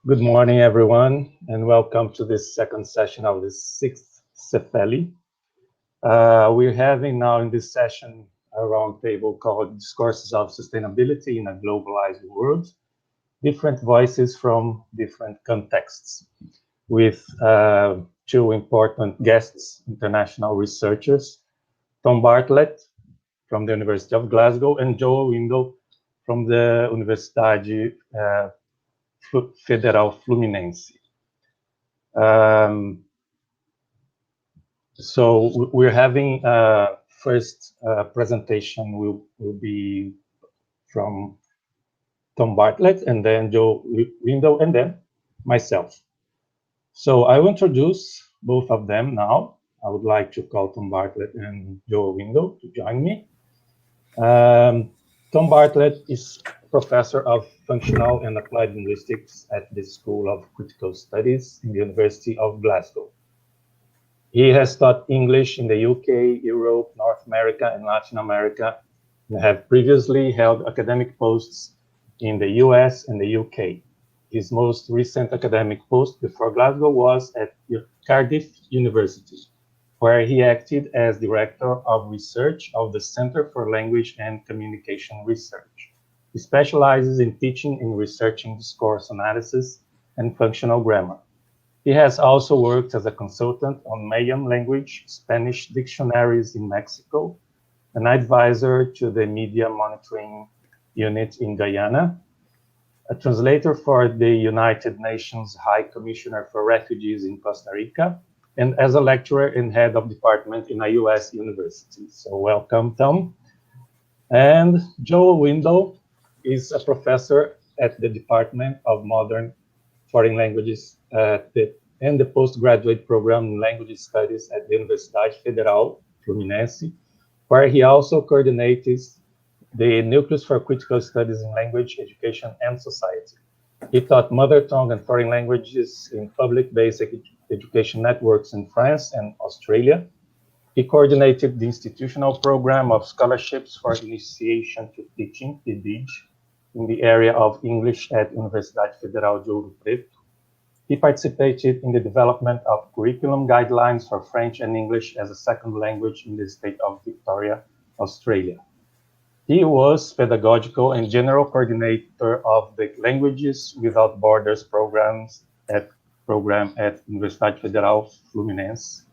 Good morning, everyone, and welcome to this second session of the sixth SEFELI. We're having now in this session a roundtable called Discourses of Sustainability in a Globalized World, different voices from different contexts, with two important guests, international researchers, Tom Bartlett from the University of Glasgow and Joel Windle from the Universidade Federal Fluminense. So we're having first presentation will be from Tom Bartlett, and then Joe Windle, and then myself. So I will introduce both of them now. I would like to call Tom Bartlett and Joe Windle to join me. Tom Bartlett is professor of functional and applied linguistics at the School of Critical Studies in the University of Glasgow. He has taught English in the UK, Europe, North America, and Latin America, and have previously held academic posts in the US and the UK. His most recent academic post before Glasgow was at Cardiff University, where he acted as Director of Research of the Centre for Language and Communication Research. He specializes in teaching and researching discourse analysis and functional grammar. He has also worked as a consultant on Mayan language, Spanish dictionaries in Mexico, an advisor to the Media Monitoring Unit in Guyana, a translator for the United Nations High Commissioner for Refugees in Costa Rica, and as a lecturer and head of department in a US university. So welcome, Tom. And Joel Windle is a professor at the Department of Modern Foreign Languages and the postgraduate program in Language Studies at the Universidade Federal de Sergipe, where he also coordinates the Nucleus for Critical Studies in Language, Education and Society. He taught mother tongue and foreign languages in public basic education networks in France and Australia. He coordinated the institutional program of scholarships for initiation to teaching, TDIG, in the area of English at Universidade Federal de Ouro Preto. He participated in the development of curriculum guidelines for French and English as a second language in the state of Victoria, Australia. He was pedagogical and general coordinator of the Languages Without Borders program at Universidade Federal Fluminense.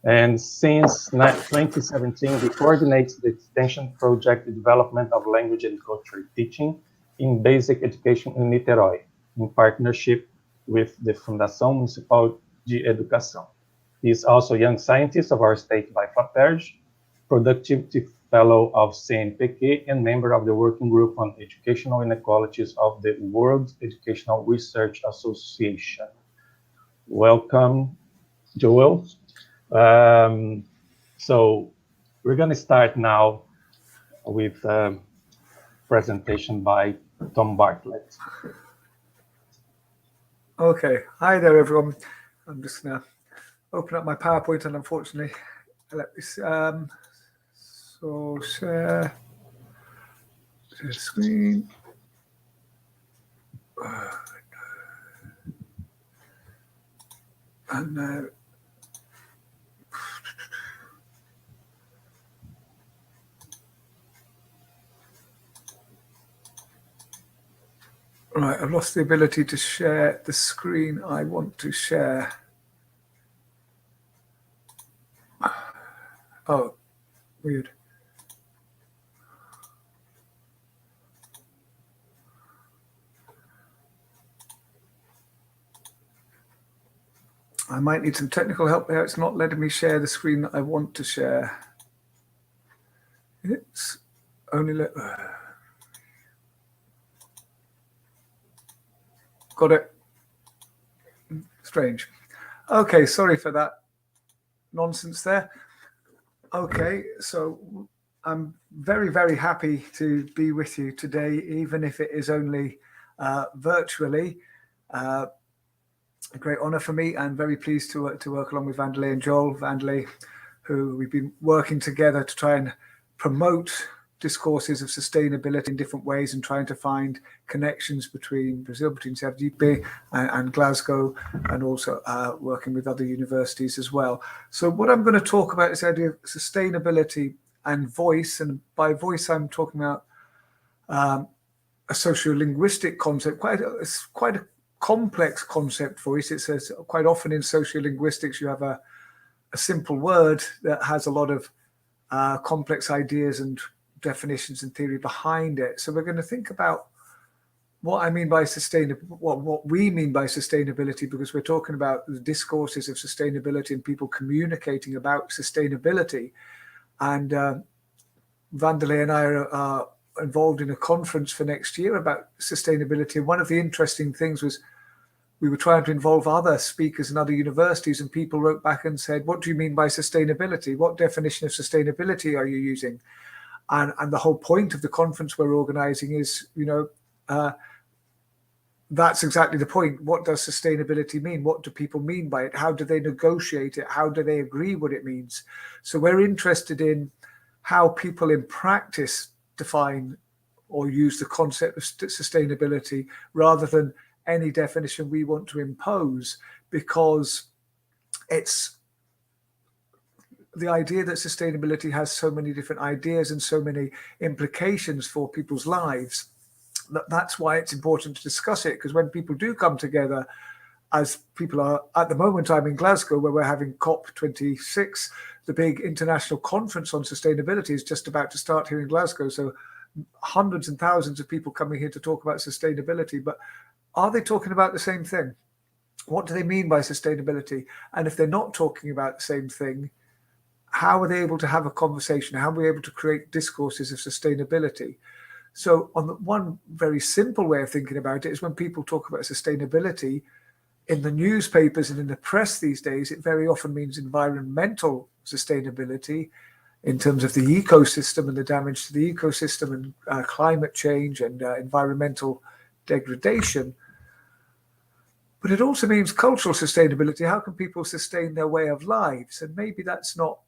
And since 2017, he coordinates the extension project, the development of language and culture teaching in basic education in Niterói, in partnership with the Fundação Municipal de Educação. He is also young scientist of our state by FAPERJ, productivity fellow of CNPq, and member of the working group on educational inequalities of the World Educational Research Association. Welcome, Joel. So we're going to start now with a presentation by Tom Bartlett. Okay, hi there everyone. I'm just going to open up my PowerPoint, and unfortunately let me so share the screen. And now right, I've lost the ability to share the screen I want to share. Oh, weird. I might need some technical help there. It's not letting me share the screen that I want to share. It's only got it. Strange. Okay, sorry for that nonsense there. Okay, so I'm very, very happy to be with you today, even if it is only virtually. A great honor for me, and very pleased to work along with Vanderlei and Joel. Vanderlei, who we've been working together to try and promote discourses of sustainability in different ways and trying to find connections between Brazil, between Sergipe and Glasgow, and also working with other universities as well. So what I'm going to talk about is the idea of sustainability and voice. And by voice, I'm talking about a socio-linguistic concept. It's quite a complex concept, voice. It says quite often in sociolinguistics you have a simple word that has a lot of complex ideas and definitions and theory behind it. So we're going to think about what I mean by what we mean by sustainability, because we're talking about the discourses of sustainability and people communicating about sustainability. And Vanderlei and I are involved in a conference for next year about sustainability. And one of the interesting things was we were trying to involve other speakers in other universities, and people wrote back and said, what do you mean by sustainability? What definition of sustainability are you using? And the whole point of the conference we're organizing is, that's exactly the point. What does sustainability mean? What do people mean by it? How do they negotiate it? How do they agree what it means? So we're interested in how people in practice define or use the concept of sustainability rather than any definition we want to impose, because it's the idea that sustainability has so many different ideas and so many implications for people's lives. That's why it's important to discuss it, because when people do come together, as people are at the moment, I'm in Glasgow where we're having COP26, the big international conference on sustainability is just about to start here in Glasgow. So hundreds and thousands of people coming here to talk about sustainability, but are they talking about the same thing? What do they mean by sustainability? And if they're not talking about the same thing, how are they able to have a conversation? How are we able to create discourses of sustainability? So on the one very simple way of thinking about it is when people talk about sustainability in the newspapers and in the press these days, it very often means environmental sustainability in terms of the ecosystem and the damage to the ecosystem and climate change and environmental degradation. But it also means cultural sustainability. How can people sustain their way of lives? And maybe that's not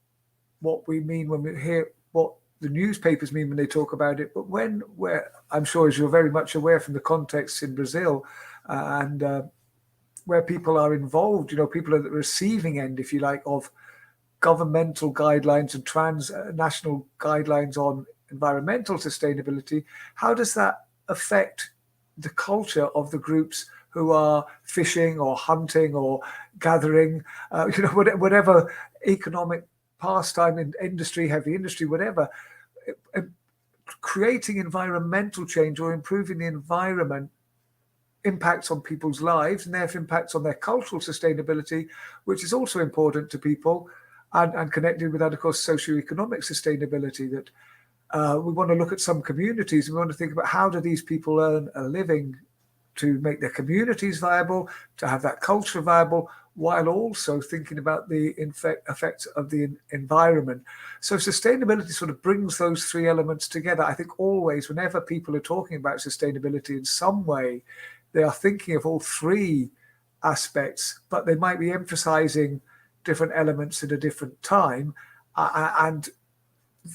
what we mean when we hear what the newspapers mean when they talk about it. But where I'm sure, as you're very much aware from the context in Brazil and where people are involved, people are at the receiving end, if you like, of governmental guidelines and transnational guidelines on environmental sustainability, how does that affect the culture of the groups who are fishing or hunting or gathering, whatever economic pastime in industry, heavy industry, whatever? Creating environmental change or improving the environment impacts on people's lives and therefore impacts on their cultural sustainability, which is also important to people and connected with that, of course, socioeconomic sustainability. That we want to look at some communities and we want to think about how do these people earn a living to make their communities viable, to have that culture viable, while also thinking about the effects of the environment. So sustainability sort of brings those three elements together. I think always, whenever people are talking about sustainability in some way, they are thinking of all three aspects, but they might be emphasizing different elements at a different time, and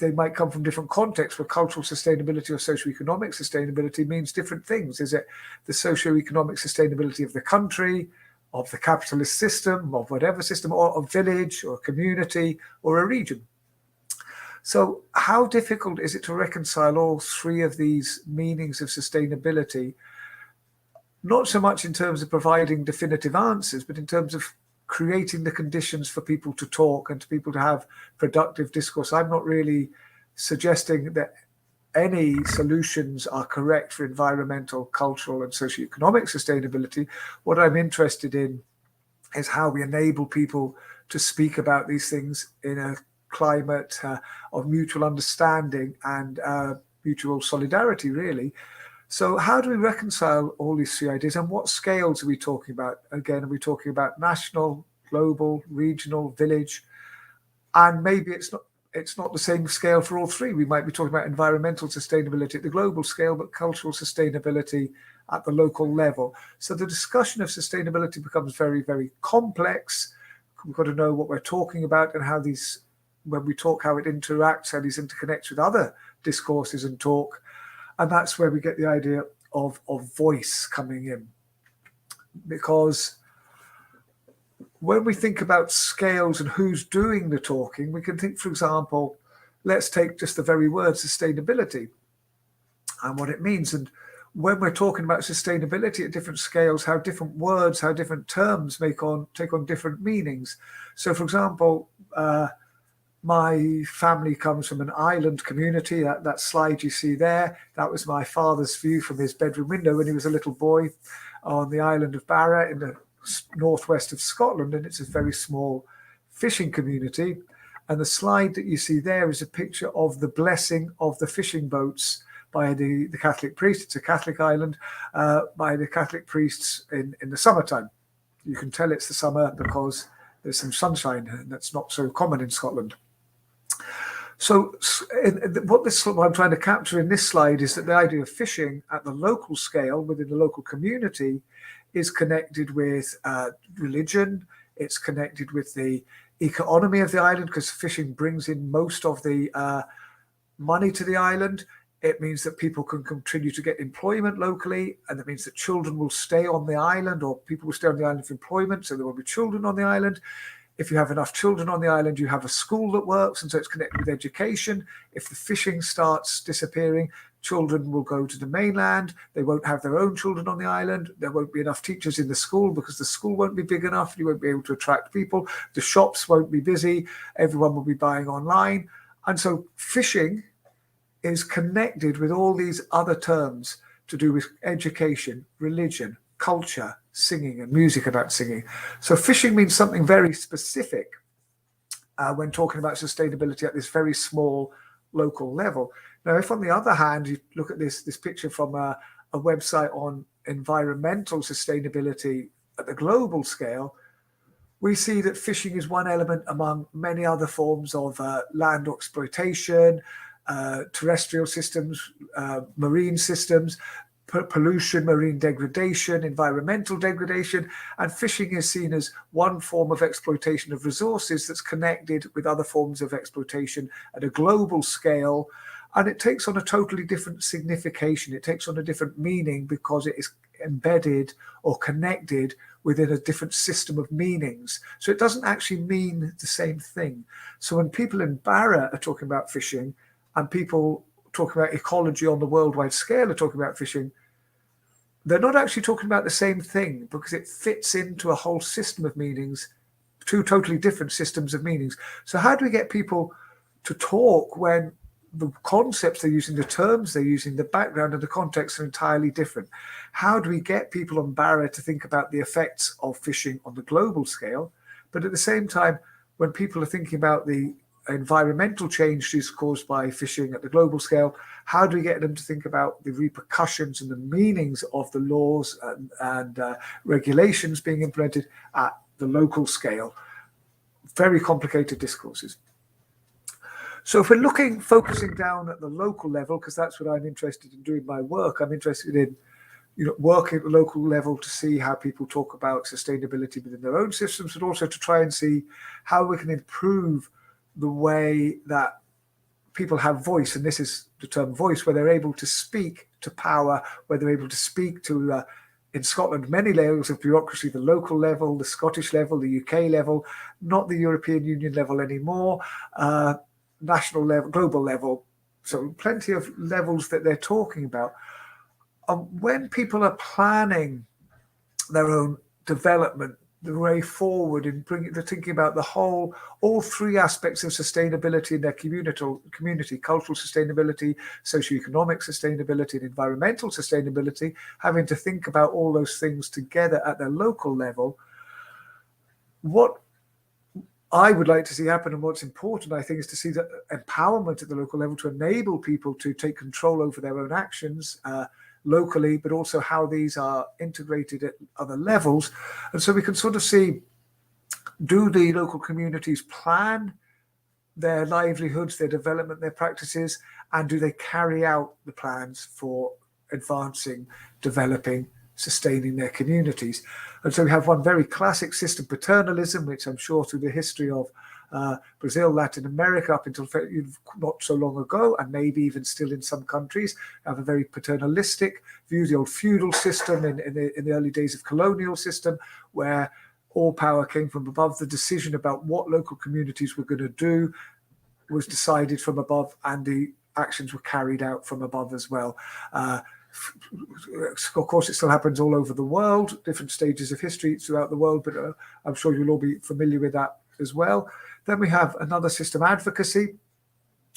they might come from different contexts where cultural sustainability or socioeconomic sustainability means different things. Is it the socioeconomic sustainability of the country, of the capitalist system, of whatever system, or a village or a community or a region? So how difficult is it to reconcile all three of these meanings of sustainability? Not so much in terms of providing definitive answers, but in terms of creating the conditions for people to talk and to people to have productive discourse. I'm not really suggesting that any solutions are correct for environmental, cultural, and socioeconomic sustainability. What I'm interested in is how we enable people to speak about these things in a climate of mutual understanding and mutual solidarity, really. So how do we reconcile all these three ideas, and what scales are we talking about? Again, are we talking about national, global, regional, village? And maybe it's not the same scale for all three. We might be talking about environmental sustainability at the global scale, but cultural sustainability at the local level. So the discussion of sustainability becomes very, very complex. We've got to know what we're talking about and how these when we talk, how it interacts, how these interconnects with other discourses and talk. And that's where we get the idea of voice coming in. Because when we think about scales and who's doing the talking, we can think, for example, let's take just the very word sustainability and what it means. And when we're talking about sustainability at different scales, how different words, how different terms take on different meanings. So, for example, my family comes from an island community. That slide you see there, that was my father's view from his bedroom window when he was a little boy on the island of Barra in the northwest of Scotland, and it's a very small fishing community. And the slide that you see there is a picture of the blessing of the fishing boats by the Catholic priest. It's a Catholic island, by the Catholic priests in the summertime. You can tell it's the summer because there's some sunshine, and that's not so common in Scotland. So what I'm trying to capture in this slide is that the idea of fishing at the local scale within the local community is connected with religion. It's connected with the economy of the island, because fishing brings in most of the money to the island. It means that people can continue to get employment locally, and that means that children will stay on the island, or people will stay on the island for employment, so there will be children on the island. If you have enough children on the island, you have a school that works, and so it's connected with education. If the fishing starts disappearing, children will go to the mainland. They won't have their own children on the island. There won't be enough teachers in the school because the school won't be big enough. You won't be able to attract people. The shops won't be busy. Everyone will be buying online. And so fishing is connected with all these other terms to do with education, religion, culture, singing, and music about singing. So fishing means something very specific when talking about sustainability at this very small local level. Now, if on the other hand, you look at this picture from a website on environmental sustainability at the global scale, we see that fishing is one element among many other forms of land exploitation, terrestrial systems, marine systems, pollution, marine degradation, environmental degradation, and fishing is seen as one form of exploitation of resources that's connected with other forms of exploitation at a global scale. And it takes on a totally different signification. It takes on a different meaning because it is embedded or connected within a different system of meanings. So it doesn't actually mean the same thing. So when people in Barra are talking about fishing, and people talking about ecology on the worldwide scale are talking about fishing, they're not actually talking about the same thing, because it fits into a whole system of meanings, two totally different systems of meanings. So how do we get people to talk when the concepts they're using, the terms they're using, the background and the context are entirely different? How do we get people on Barra to think about the effects of fishing on the global scale? But at the same time, when people are thinking about the environmental changes caused by fishing at the global scale, how do we get them to think about the repercussions and the meanings of the laws and regulations being implemented at the local scale? Very complicated discourses. So if we're focusing down at the local level, because that's what I'm interested in doing my work, I'm interested in working at the local level to see how people talk about sustainability within their own systems, but also to try and see how we can improve the way that people have voice, and this is the term voice, where they're able to speak to power, where they're able to speak to, in Scotland, many layers of bureaucracy, the local level, the Scottish level, the UK level, not the European Union level anymore, national level, global level. So plenty of levels that they're talking about. When people are planning their own development, the way forward in they're thinking about all three aspects of sustainability in their community, cultural sustainability, socioeconomic sustainability, and environmental sustainability, having to think about all those things together at their local level. What I would like to see happen, and what's important, I think, is to see the empowerment at the local level to enable people to take control over their own actions, locally, but also how these are integrated at other levels. And so we can sort of see, do the local communities plan their livelihoods, their development, their practices, and do they carry out the plans for advancing, developing, sustaining their communities? And so we have one very classic system, paternalism, which I'm sure through the history of Brazil, Latin America, up until not so long ago, and maybe even still in some countries, have a very paternalistic view, the old feudal system in the early days of colonial system, where all power came from above. The decision about what local communities were going to do was decided from above, and the actions were carried out from above as well. Of course, it still happens all over the world, different stages of history throughout the world, but I'm sure you'll all be familiar with that as well. Then we have another system, advocacy,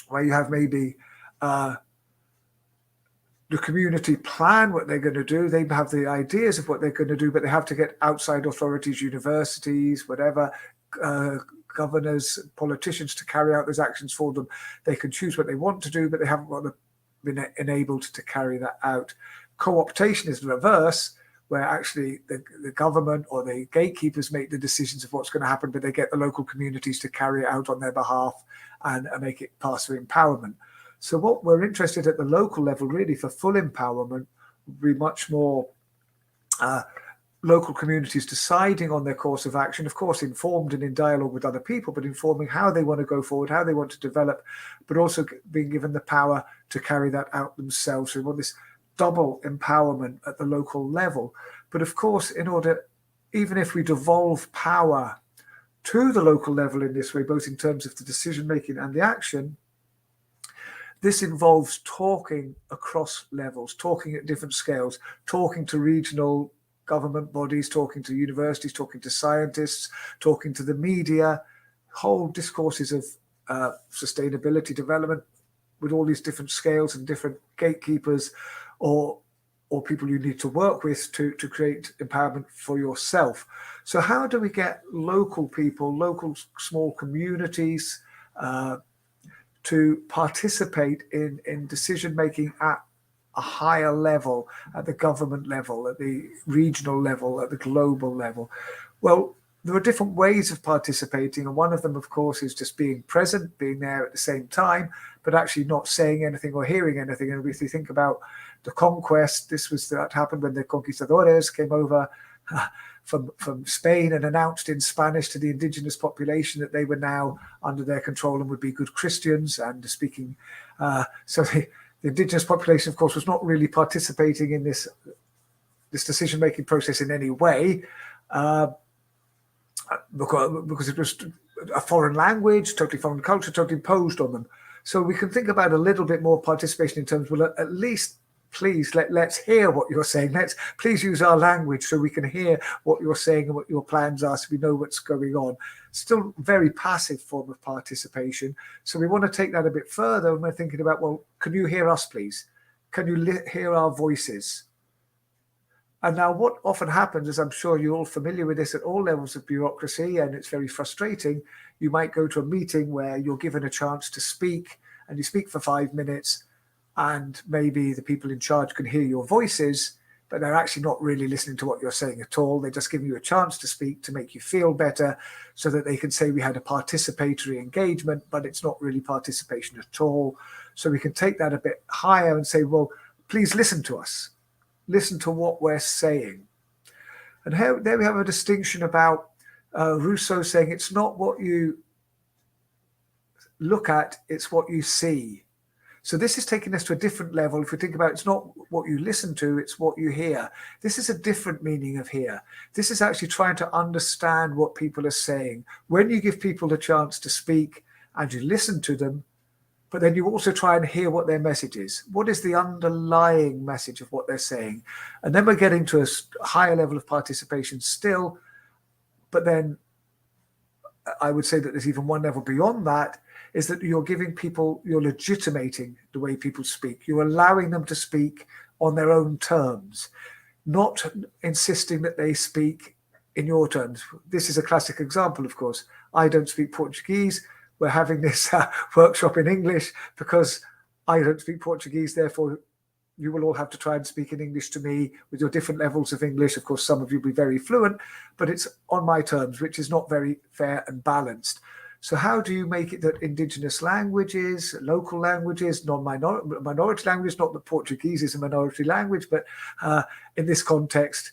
where you have maybe the community plan what they're going to do. They have the ideas of what they're going to do, but they have to get outside authorities, universities, whatever, governors, politicians to carry out those actions for them. They can choose what they want to do, but they haven't been enabled to carry that out. Co-optation is the reverse, where actually the government or the gatekeepers make the decisions of what's going to happen, but they get the local communities to carry it out on their behalf and make it pass through empowerment. So what we're interested at the local level, really, for full empowerment, would be much more local communities deciding on their course of action, of course, informed and in dialogue with other people, but informing how they want to go forward, how they want to develop, but also being given the power to carry that out themselves. So we want this double empowerment at the local level. But of course, even if we devolve power to the local level in this way, both in terms of the decision-making and the action, this involves talking across levels, talking at different scales, talking to regional government bodies, talking to universities, talking to scientists, talking to the media, whole discourses of sustainability development with all these different scales and different gatekeepers or people you need to work with to create empowerment for yourself. So how do we get local people, local small communities to participate in decision-making at a higher level, at the government level, at the regional level, at the global level? Well, there are different ways of participating, and one of them, of course, is just being present, being there at the same time, but actually not saying anything or hearing anything. And if you think about the conquest, that happened when the conquistadores came over from Spain and announced in Spanish to the indigenous population that they were now under their control and would be good Christians and speaking. So the indigenous population, of course, was not really participating in this decision-making process in any way, because it was a foreign language, totally foreign culture, totally imposed on them. So we can think about a little bit more participation in terms of, well, at least please let's hear what you're saying. Please use our language so we can hear what you're saying and what your plans are, so we know what's going on. Still very passive form of participation. So we want to take that a bit further, and we're thinking about, well, can you hear us, please? Can you hear our voices? And now what often happens, as I'm sure you're all familiar with this at all levels of bureaucracy, and it's very frustrating, you might go to a meeting where you're given a chance to speak, and you speak for 5 minutes, and maybe the people in charge can hear your voices, but they're actually not really listening to what you're saying at all. They're just giving you a chance to speak to make you feel better so that they can say we had a participatory engagement, but it's not really participation at all. So we can take that a bit higher and say, well, please listen to us. Listen to what we're saying. And there we have a distinction about Rousseau saying it's not what you look at, it's what you see. So this is taking us to a different level. If we think about it, it's not what you listen to, it's what you hear. This is a different meaning of hear. This is actually trying to understand what people are saying. When you give people a chance to speak and you listen to them, but then you also try and hear what their message is. What is the underlying message of what they're saying? And then we're getting to a higher level of participation still. But then I would say that there's even one level beyond that, is that you're giving people, you're legitimating the way people speak. You're allowing them to speak on their own terms, not insisting that they speak in your terms. This is a classic example, of course. I don't speak Portuguese. We're having this workshop in English because I don't speak Portuguese. Therefore, you will all have to try and speak in English to me with your different levels of English. Of course, some of you will be very fluent, but it's on my terms, which is not very fair and balanced. So how do you make it that indigenous languages, local languages, minority languages, not that Portuguese is a minority language, but in this context,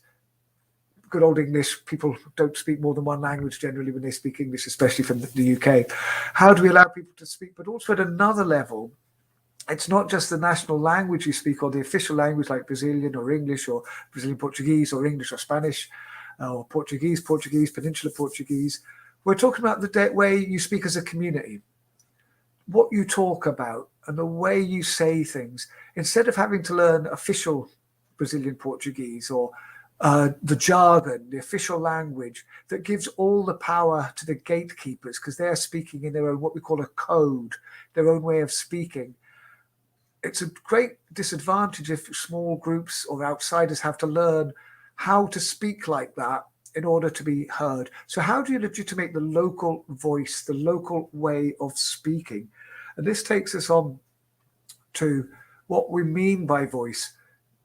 good old English, people don't speak more than one language generally when they speak English, especially from the UK. How do we allow people to speak? But also at another level, it's not just the national language you speak or the official language like Brazilian or English or Brazilian Portuguese or English or Spanish or Portuguese, Peninsular Portuguese. We're talking about the way you speak as a community, what you talk about and the way you say things. Instead of having to learn official Brazilian Portuguese or the jargon, the official language that gives all the power to the gatekeepers because they're speaking in their own, what we call a code, their own way of speaking. It's a great disadvantage if small groups or outsiders have to learn how to speak like that in order to be heard. So how do you legitimate the local voice, the local way of speaking? And this takes us on to what we mean by voice.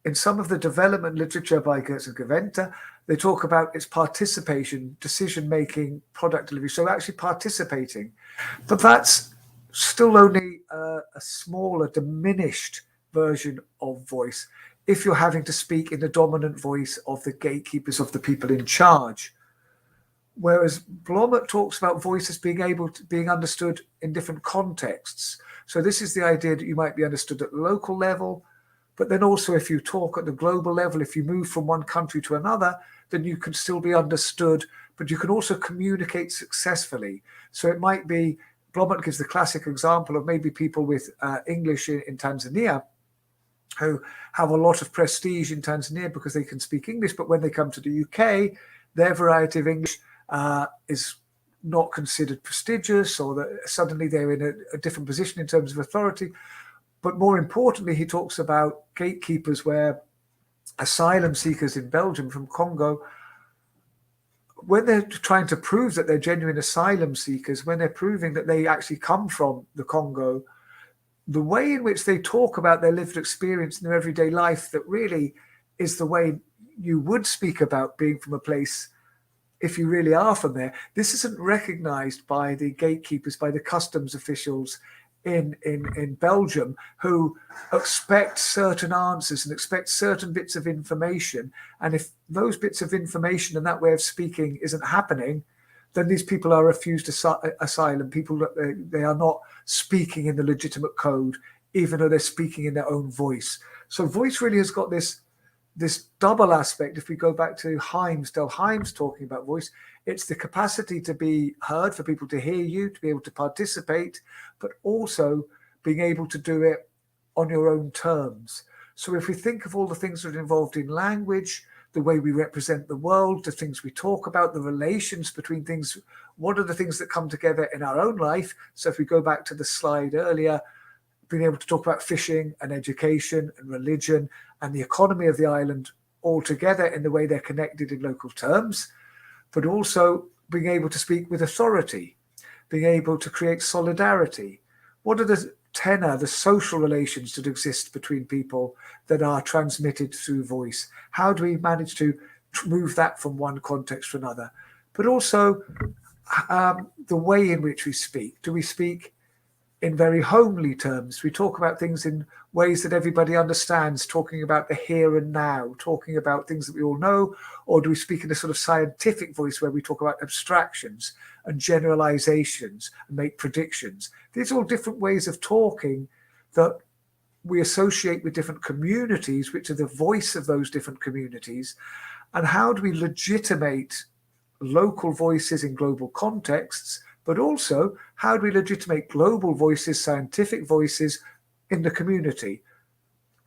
In some of the development literature by Gertz and Gaventa, they talk about its participation, decision-making, product delivery, so actually participating. But that's still only a smaller, diminished version of voice if you're having to speak in the dominant voice of the gatekeepers, of the people in charge. Whereas Blommaert talks about voice as being understood in different contexts. So this is the idea that you might be understood at the local level, but then also if you talk at the global level, if you move from one country to another, then you can still be understood, but you can also communicate successfully. So it might be, Blommaert gives the classic example of maybe people with English in Tanzania who have a lot of prestige in Tanzania because they can speak English, but when they come to the UK, their variety of English is not considered prestigious, or that suddenly they're in a different position in terms of authority. But more importantly, he talks about gatekeepers where asylum seekers in Belgium from Congo, when they're trying to prove that they're genuine asylum seekers, when they're proving that they actually come from the Congo, the way in which they talk about their lived experience in their everyday life that really is the way you would speak about being from a place if you really are from there. This isn't recognized by the gatekeepers, by the customs officials in Belgium, who expect certain answers and expect certain bits of information. And if those bits of information and that way of speaking isn't happening, then these people are refused asylum. People that they are not speaking in the legitimate code, even though they're speaking in their own voice. So voice really has got this double aspect. If we go back to Del Himes talking about voice, it's the capacity to be heard, for people to hear you, to be able to participate, but also being able to do it on your own terms. So if we think of all the things that are involved in language, the way we represent the world, the things we talk about, the relations between things, what are the things that come together in our own life? So if we go back to the slide earlier, being able to talk about fishing and education and religion and the economy of the island all together in the way they're connected in local terms, but also being able to speak with authority, being able to create solidarity. What are the tenor, the social relations that exist between people that are transmitted through voice? How do we manage to move that from one context to another? But also the way in which we speak. Do we speak in very homely terms? We talk about things in ways that everybody understands, talking about the here and now, talking about things that we all know, or do we speak in a sort of scientific voice where we talk about abstractions and generalizations and make predictions? These are all different ways of talking that we associate with different communities, which are the voice of those different communities. And how do we legitimate local voices in global contexts, but also how do we legitimate global voices, scientific voices in the community?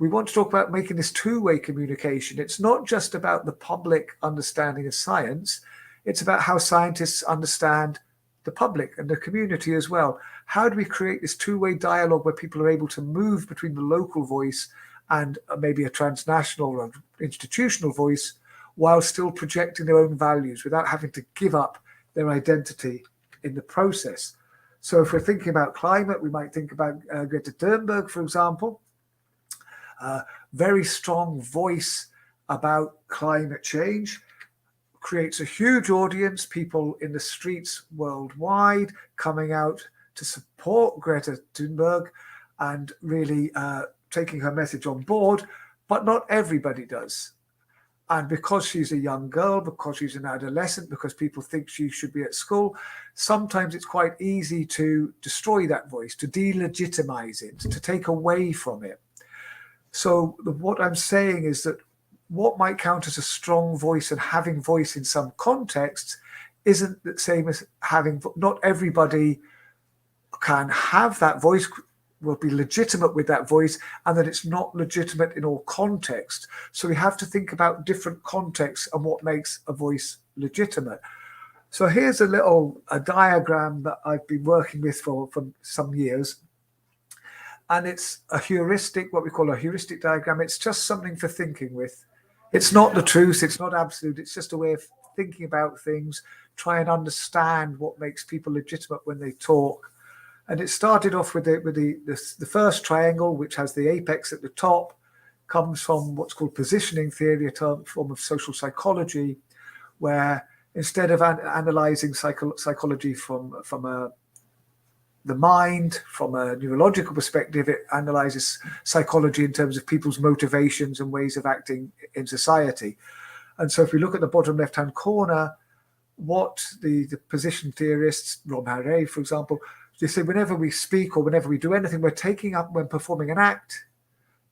We want to talk about making this two-way communication. It's not just about the public understanding of science. It's about how scientists understand the public and the community as well. How do we create this two-way dialogue where people are able to move between the local voice and maybe a transnational or institutional voice while still projecting their own values without having to give up their identity in the process? So if we're thinking about climate, we might think about Greta Thunberg, for example. Very strong voice about climate change, creates a huge audience, people in the streets worldwide coming out to support Greta Thunberg and really taking her message on board, but not everybody does. And because she's a young girl, because she's an adolescent, because people think she should be at school, sometimes it's quite easy to destroy that voice, to delegitimize it, to take away from it. So what I'm saying is that what might count as a strong voice and having voice in some contexts isn't the same as having, not everybody can have that voice, will be legitimate with that voice, and that it's not legitimate in all contexts. So we have to think about different contexts and what makes a voice legitimate. So here's a diagram that I've been working with for some years. And it's a heuristic, what we call a heuristic diagram. It's just something for thinking with. It's not the truth, it's not absolute, it's just a way of thinking about things, try and understand what makes people legitimate when they talk. And it started off with the first triangle, which has the apex at the top, comes from what's called positioning theory, a form of social psychology, where instead of analyzing psychology from the mind, from a neurological perspective, it analyzes psychology in terms of people's motivations and ways of acting in society. And so if we look at the bottom left-hand corner, what the position theorists, Rob Harry, for example, they say whenever we speak or whenever we do anything, we're taking up, when performing an act,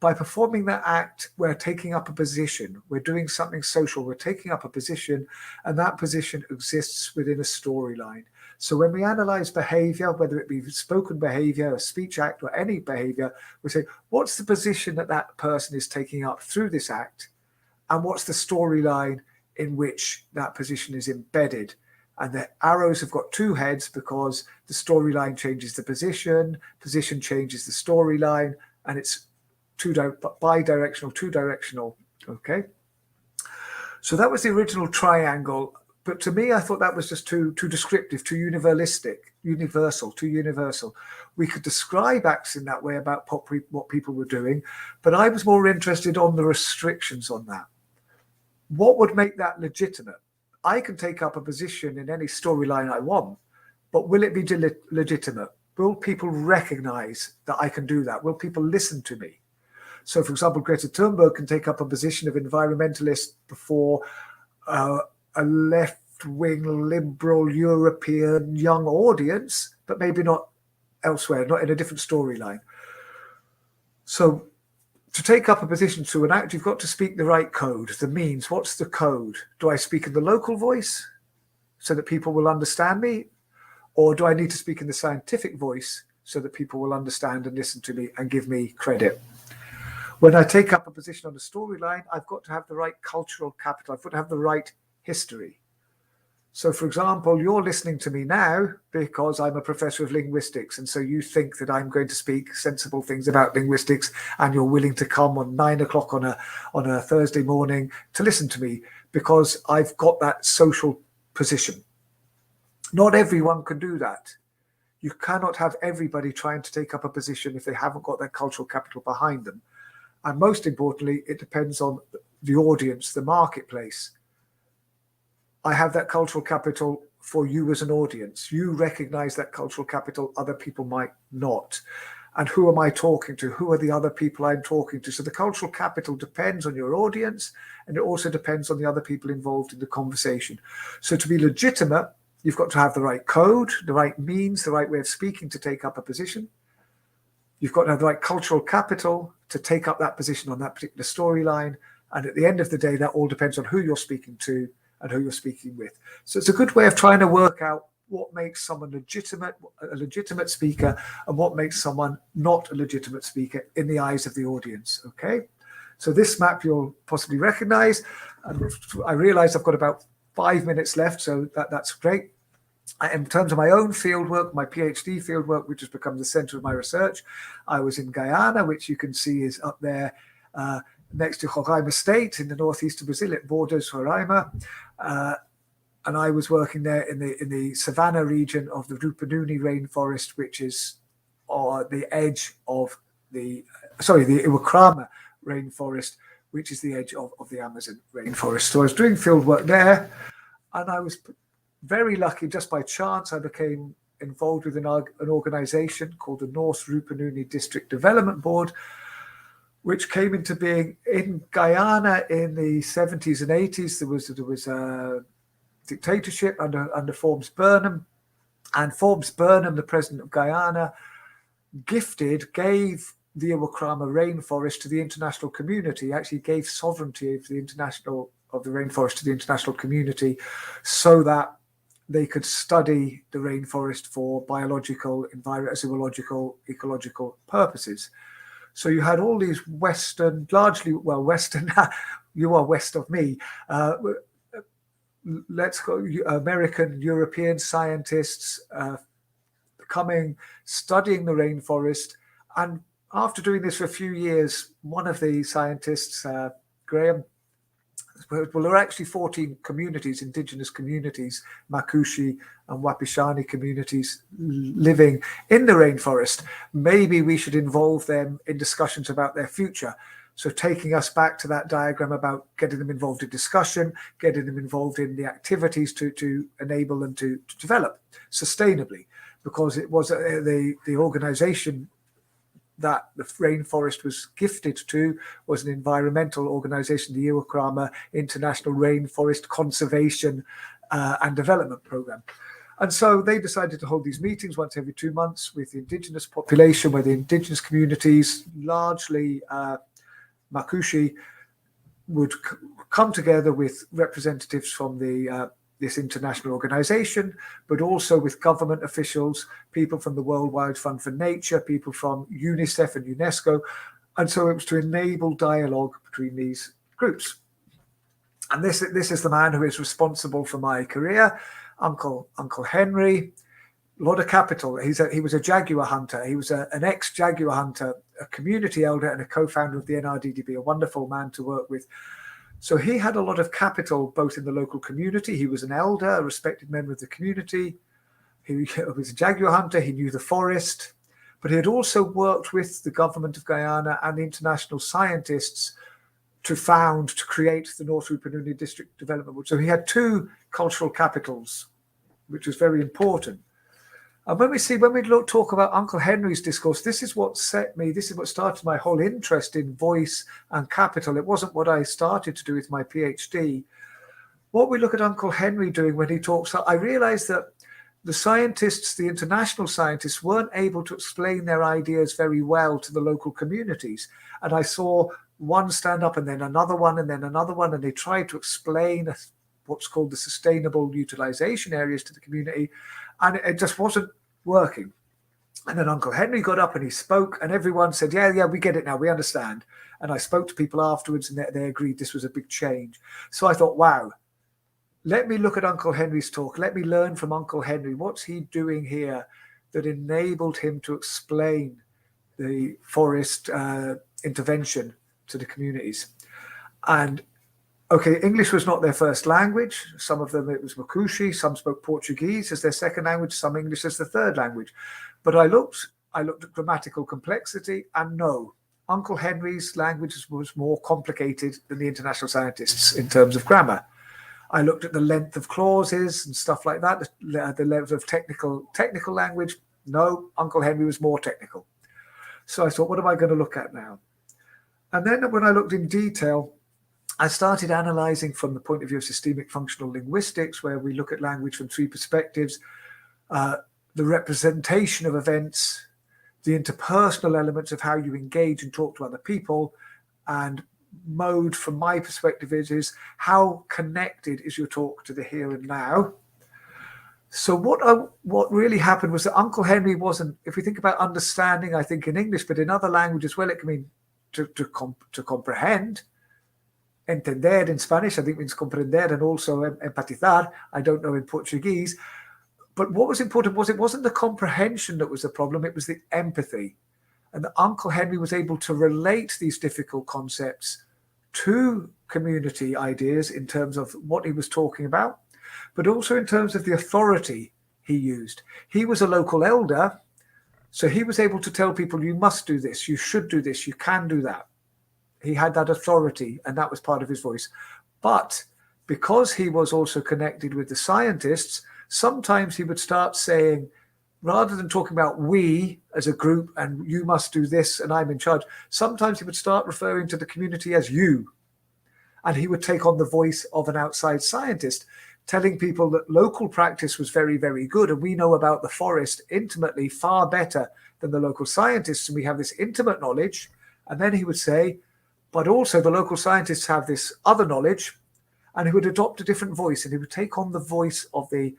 by performing that act, we're taking up a position. We're doing something social. We're taking up a position, and that position exists within a storyline. So when we analyze behavior, whether it be spoken behavior, a speech act, or any behavior, we say, what's the position that that person is taking up through this act? And what's the storyline in which that position is embedded? And the arrows have got two heads because the storyline changes the position changes the storyline, and it's bidirectional, two-directional. Okay. So that was the original triangle. But to me, I thought that was just too descriptive, too universal. We could describe acts in that way about what people were doing, but I was more interested on the restrictions on that. What would make that legitimate? I can take up a position in any storyline I want, but will it be legitimate? Will people recognize that I can do that? Will people listen to me? So, for example, Greta Thunberg can take up a position of environmentalist before a left-wing, liberal, European young audience, but maybe not elsewhere, not in a different storyline. So to take up a position to an act, you've got to speak the right code, the means. What's the code? Do I speak in the local voice so that people will understand me? Or do I need to speak in the scientific voice so that people will understand and listen to me and give me credit? When I take up a position on a storyline, I've got to have the right cultural capital. I've got to have the right history. So, for example, you're listening to me now because I'm a professor of linguistics, and so you think that I'm going to speak sensible things about linguistics, and you're willing to come on 9 o'clock on a Thursday morning to listen to me because I've got that social position. Not everyone can do that. You cannot have everybody trying to take up a position if they haven't got that cultural capital behind them. And most importantly, it depends on the audience, the marketplace. I have that cultural capital for you as an audience. You recognize that cultural capital, other people might not. And who am I talking to? Who are the other people I'm talking to? So the cultural capital depends on your audience, and it also depends on the other people involved in the conversation. So to be legitimate, you've got to have the right code, the right means, the right way of speaking to take up a position. You've got to have the right cultural capital to take up that position on that particular storyline. And at the end of the day, that all depends on who you're speaking to and who you're speaking with. So it's a good way of trying to work out what makes someone a legitimate speaker, and what makes someone not a legitimate speaker in the eyes of the audience. Okay, so this map you'll possibly recognize. And I realize I've got about 5 minutes left, so that's great. In terms of my own fieldwork, my PhD fieldwork, which has become the center of my research, I was in Guyana, which you can see is up there next to Roraima State in the northeast of Brazil. It borders Roraima. And I was working there in the savanna region of the Rupununi rainforest, which is the edge of the Iwokrama rainforest, which is the edge of the Amazon rainforest. So I was doing field work there, and I was very lucky. Just by chance, I became involved with an organization called the North Rupununi District Development Board, which came into being in Guyana in the 70s and 80s. There was a dictatorship under Forbes Burnham, and Forbes Burnham, the president of Guyana, gave the Iwokrama rainforest to the international community. Actually gave sovereignty of the rainforest to the international community, so that they could study the rainforest for biological, zoological, ecological purposes. So you had all these Western, you are west of me, let's go, American, European scientists coming, studying the rainforest. And after doing this for a few years, one of the scientists, Graham, well, there are actually 14 communities, indigenous communities, Makushi and Wapishani communities living in the rainforest. Maybe we should involve them in discussions about their future. So taking us back to that diagram about getting them involved in discussion, getting them involved in the activities to enable them to develop sustainably, because it was the organization that the rainforest was gifted to was an environmental organization, the Iwokrama International Rainforest Conservation and Development Program. And so they decided to hold these meetings once every 2 months with the indigenous population, where the indigenous communities, largely Makushi, would come together with representatives from this international organization, but also with government officials, people from the World Wide Fund for Nature, people from UNICEF and UNESCO. And so it was to enable dialogue between these groups. And this is the man who is responsible for my career, Uncle Henry. A lot of capital. He was a jaguar hunter. He was an ex-jaguar hunter, a community elder, and a co-founder of the NRDDB, a wonderful man to work with. So he had a lot of capital, both in the local community. He was an elder, a respected member of the community. He was a jaguar hunter. He knew the forest. But he had also worked with the government of Guyana and the international scientists to create the North Rupununi District Development Board. So he had two cultural capitals, which was very important. And when we talk about Uncle Henry's discourse, this is what started my whole interest in voice and capital. It wasn't what I started to do with my PhD. What we look at Uncle Henry doing when he talks, I realized that the scientists, the international scientists, weren't able to explain their ideas very well to the local communities. And I saw one stand up and then another one and then another one, and they tried to explain what's called the sustainable utilization areas to the community, and it just wasn't working. And then Uncle Henry got up and he spoke, and everyone said, yeah, we get it now, we understand. And I spoke to people afterwards, and they agreed this was a big change. So I thought, wow, let me look at Uncle Henry's talk. Let me learn from Uncle Henry. What's he doing here that enabled him to explain the forest intervention to the communities? And okay, English was not their first language. Some of them, it was Makushi. Some spoke Portuguese as their second language, some English as the third language. But I looked at grammatical complexity, and no, Uncle Henry's language was more complicated than the international scientists in terms of grammar. I looked at the length of clauses and stuff like that, the level of technical language. No, Uncle Henry was more technical. So I thought, what am I going to look at now? And then when I looked in detail, I started analyzing from the point of view of systemic functional linguistics, where we look at language from three perspectives: the representation of events, the interpersonal elements of how you engage and talk to other people, and mode, from my perspective, is how connected is your talk to the here and now. So what really happened was that Uncle Henry wasn't, if we think about understanding, I think in English, but in other languages, well, it can mean to comprehend. Entender in Spanish, I think, means comprender, and also empatizar. I don't know in Portuguese. But what was important was it wasn't the comprehension that was the problem, it was the empathy. And that Uncle Henry was able to relate these difficult concepts to community ideas in terms of what he was talking about, but also in terms of the authority he used. He was a local elder, so he was able to tell people, you must do this, you should do this, you can do that. He had that authority, and that was part of his voice. But because he was also connected with the scientists, sometimes he would start saying, rather than talking about we as a group and you must do this and I'm in charge, sometimes he would start referring to the community as you. And he would take on the voice of an outside scientist, telling people that local practice was very, very good. And we know about the forest intimately far better than the local scientists. And we have this intimate knowledge. And then he would say, but also the local scientists have this other knowledge. And he would adopt a different voice, and he would take on the voice of the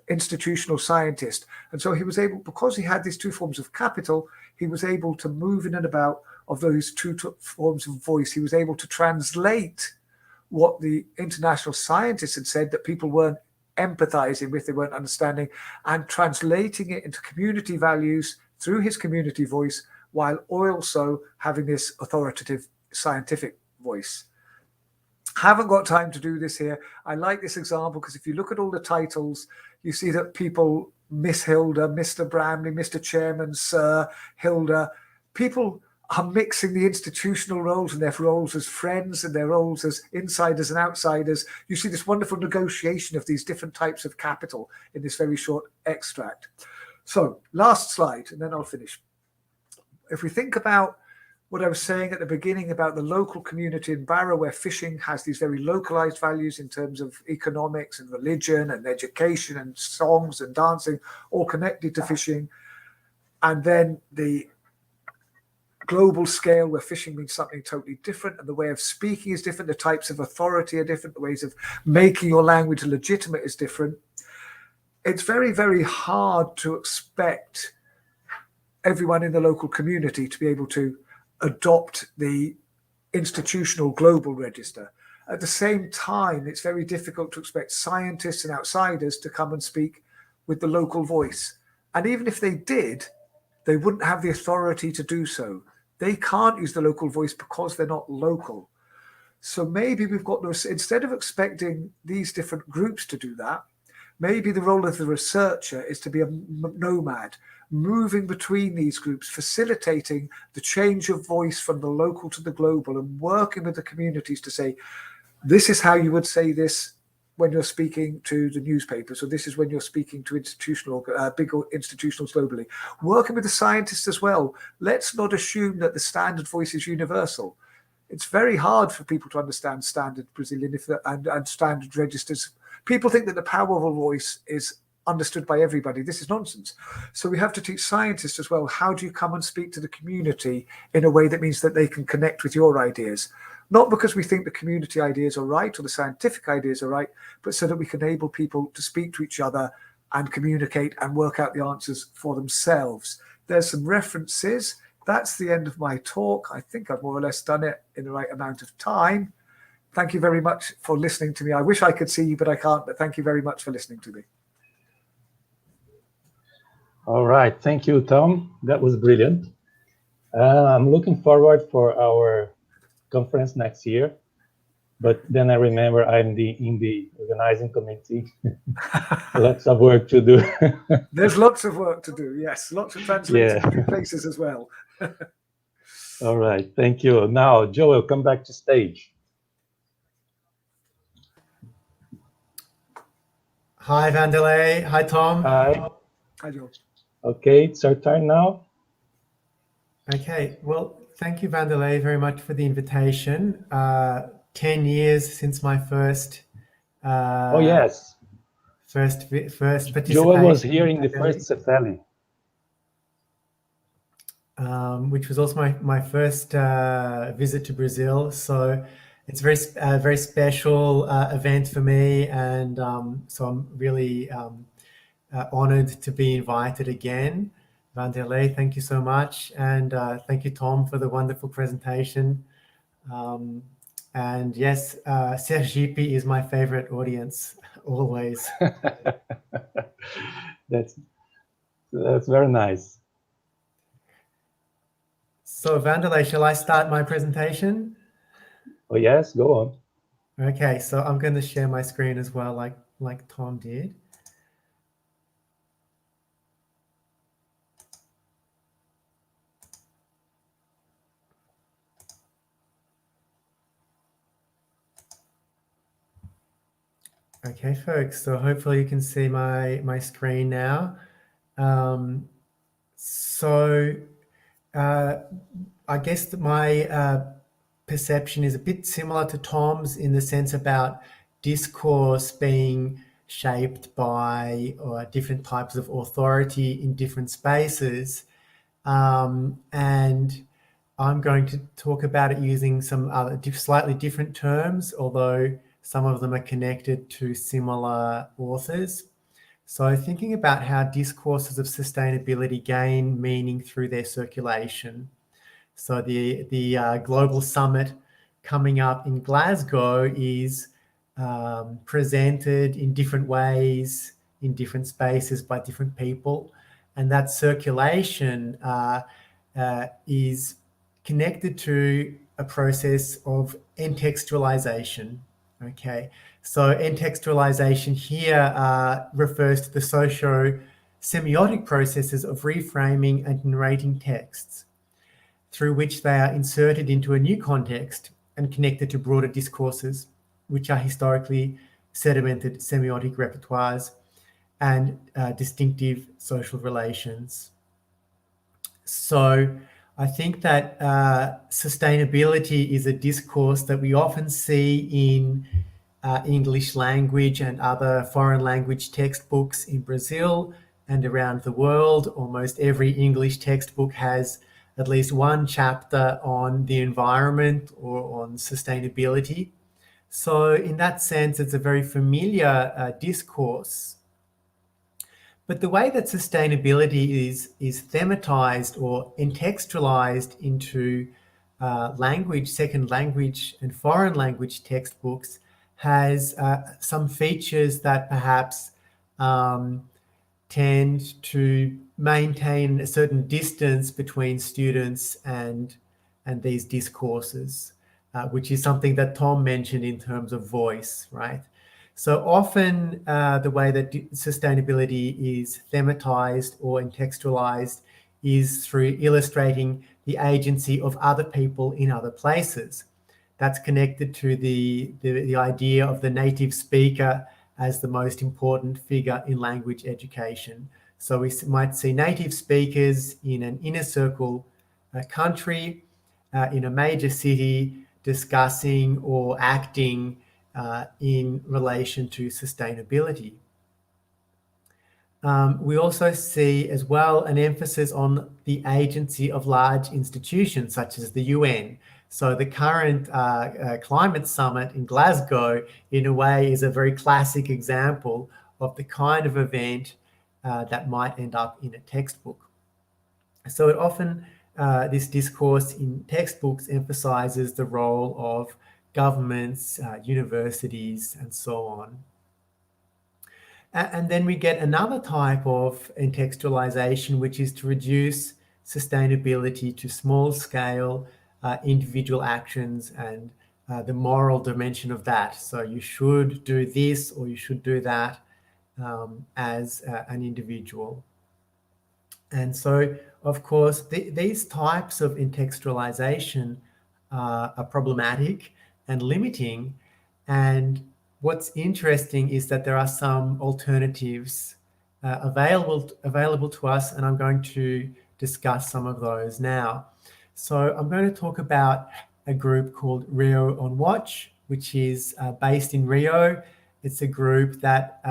institutional scientist. And so he was able, because he had these two forms of capital, he was able to move in and about of those two forms of voice. He was able to translate what the international scientists had said that people weren't empathizing with, they weren't understanding, and translating it into community values through his community voice, while also having this authoritative scientific voice. Haven't got time to do this here. I like this example because if you look at all the titles, you see that people, Miss Hilda, Mr. Bramley, Mr. Chairman, Sir, Hilda, people are mixing the institutional roles and their roles as friends and their roles as insiders and outsiders. You see this wonderful negotiation of these different types of capital in this very short extract. So last slide, and then I'll finish. If we think about what I was saying at the beginning about the local community in Barrow, where fishing has these very localized values in terms of economics and religion and education and songs and dancing, all connected to fishing. And then the global scale where fishing means something totally different and the way of speaking is different, the types of authority are different, the ways of making your language legitimate is different. It's very, very hard to expect everyone in the local community to be able to adopt the institutional global register. At the same time, it's very difficult to expect scientists and outsiders to come and speak with the local voice. And even if they did, they wouldn't have the authority to do so. They can't use the local voice because they're not local. So maybe we've got those, instead of expecting these different groups to do that, maybe the role of the researcher is to be a nomad, moving between these groups, facilitating the change of voice from the local to the global and working with the communities to say, this is how you would say this when you're speaking to the newspapers, or this is when you're speaking to institutional, big institutions globally. Working with the scientists as well. Let's not assume that the standard voice is universal. It's very hard for people to understand standard Brazilian and standard registers. People think that the powerful voice is understood by everybody. This is nonsense. So we have to teach scientists as well, how do you come and speak to the community in a way that means that they can connect with your ideas? Not because we think the community ideas are right or the scientific ideas are right, but so that we can enable people to speak to each other and communicate and work out the answers for themselves. There's some references. That's the end of my talk. I think I've more or less done it in the right amount of time. Thank you very much for listening to me. I wish I could see you, but I can't. But thank you very much for listening to me. All right. Thank you, Tom. That was brilliant. I'm looking forward for our conference next year. But then I remember I'm in the organizing committee. Lots of work to do. There's lots of work to do. Yes, lots of translating to places as well. All right. Thank you. Now, Joel, come back to stage. Hi, Vanderlei. Hi, Tom. Hi. Hi, Joel. Okay, it's our turn now. Okay, well, thank you, Vanderlei, very much for the invitation. 10 years since my first. Oh yes. First participation. Joel was here in the first SEFELI. Which was also my first visit to Brazil. So it's a very special event for me, and so I'm really honored to be invited again. Vanderlei, thank you so much, and thank you, Tom, for the wonderful presentation. And yes, Sergipe is my favorite audience, always. That's very nice. So Vanderlei, shall I start my presentation? Oh yes, go on. Okay, so I'm going to share my screen as well, like Tom did. Okay, folks, so hopefully you can see my screen now. So I guess that my perception is a bit similar to Tom's in the sense about discourse being shaped by different types of authority in different spaces. And I'm going to talk about it using some other slightly different terms, although some of them are connected to similar authors. So thinking about how discourses of sustainability gain meaning through their circulation. So the global summit coming up in Glasgow is presented in different ways, in different spaces by different people. And that circulation is connected to a process of entextualization. Okay, so entextualization here refers to the socio-semiotic processes of reframing and narrating texts through which they are inserted into a new context and connected to broader discourses, which are historically sedimented semiotic repertoires and distinctive social relations. So I think that sustainability is a discourse that we often see in English language and other foreign language textbooks in Brazil and around the world. Almost every English textbook has at least one chapter on the environment or on sustainability. So in that sense, it's a very familiar discourse. But the way that sustainability is thematized or contextualized into language, second language and foreign language textbooks has some features that perhaps tend to maintain a certain distance between students and these discourses, which is something that Tom mentioned in terms of voice, right? So often the way that sustainability is thematized or contextualized is through illustrating the agency of other people in other places. That's connected to the idea of the native speaker as the most important figure in language education. So we might see native speakers in an inner circle country, in a major city, discussing or acting in relation to sustainability. We also see as well an emphasis on the agency of large institutions such as the UN. So the current climate summit in Glasgow, in a way, is a very classic example of the kind of event that might end up in a textbook. So it often, this discourse in textbooks emphasizes the role of governments, universities, and so on. And then we get another type of contextualization, which is to reduce sustainability to small scale individual actions and the moral dimension of that. So you should do this or you should do that as an individual. And so, of course, these types of contextualization are problematic and limiting. And what's interesting is that there are some alternatives available to us, and I'm going to discuss some of those now. So I'm going to talk about a group called Rio on Watch, which is based in Rio. It's a group that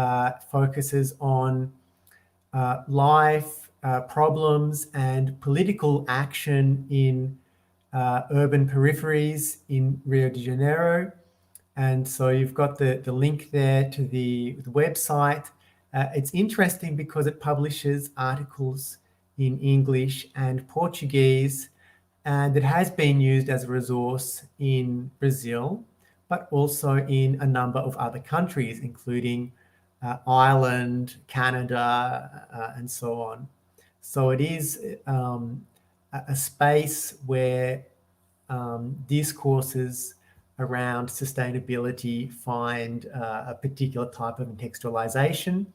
focuses on life, problems, and political action in urban peripheries in Rio de Janeiro. And so you've got the link there to the website. It's interesting because it publishes articles in English and Portuguese, and it has been used as a resource in Brazil, but also in a number of other countries, including Ireland, Canada, and so on. So it is a space where discourses around sustainability find a particular type of contextualization.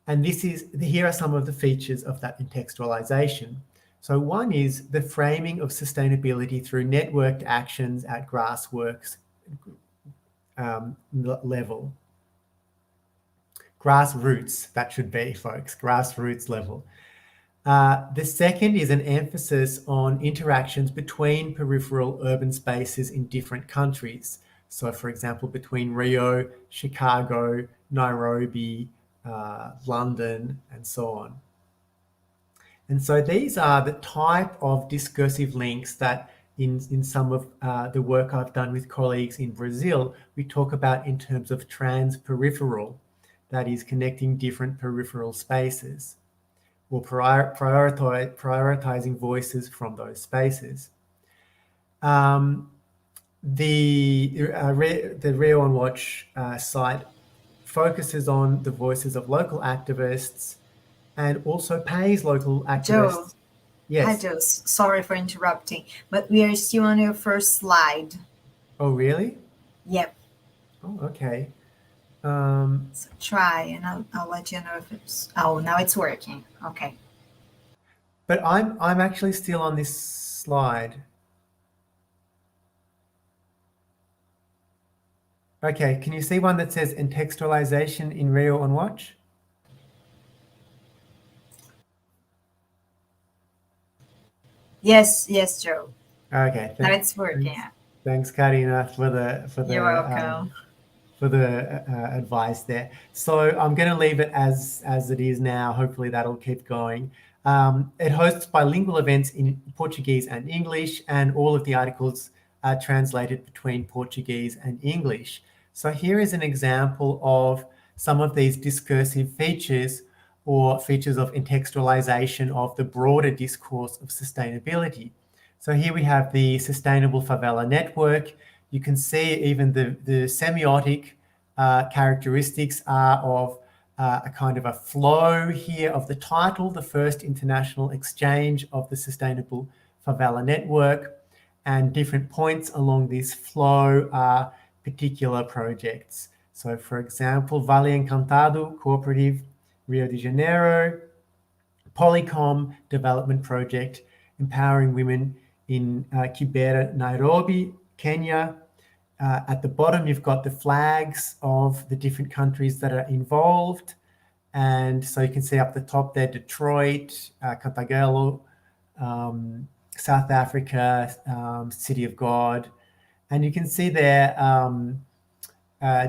And here are some of the features of that contextualization. So one is the framing of sustainability through networked actions at grassroots level. Grassroots, that should be, folks, grassroots level. The second is an emphasis on interactions between peripheral urban spaces in different countries. So, for example, between Rio, Chicago, Nairobi, London, and so on. And so these are the type of discursive links that in some of the work I've done with colleagues in Brazil, we talk about in terms of transperipheral, that is connecting different peripheral spaces, or prioritizing voices from those spaces. The Rio on Watch site focuses on the voices of local activists and also pays local activists. Joe, yes. Hi, Joe. Sorry for interrupting, but we are still on your first slide. Oh, really? Yep. Oh, okay. So try, and I'll let you know if it's. Oh, now it's working. Okay. But I'm actually still on this slide. Okay, can you see one that says contextualization in Rio on Watch? Yes, Joe. Okay. Now it's working. Thanks, Karina, for the You're welcome. For the advice there. So I'm going to leave it as it is now. Hopefully that'll keep going. It hosts bilingual events in Portuguese and English, and all of the articles are translated between Portuguese and English. So here is an example of some of these discursive features or features of contextualization of the broader discourse of sustainability. So here we have the Sustainable Favela Network. You can see even the semiotic characteristics are of a kind of a flow here of the title, the first international exchange of the Sustainable Favela Network, and different points along this flow are particular projects. So for example, Vale Encantado Cooperative, Rio de Janeiro, Polycom Development Project, empowering women in Kibera, Nairobi, Kenya. At the bottom, you've got the flags of the different countries that are involved. And so you can see up the top there, Detroit, Cantagalo, South Africa, City of God. And you can see there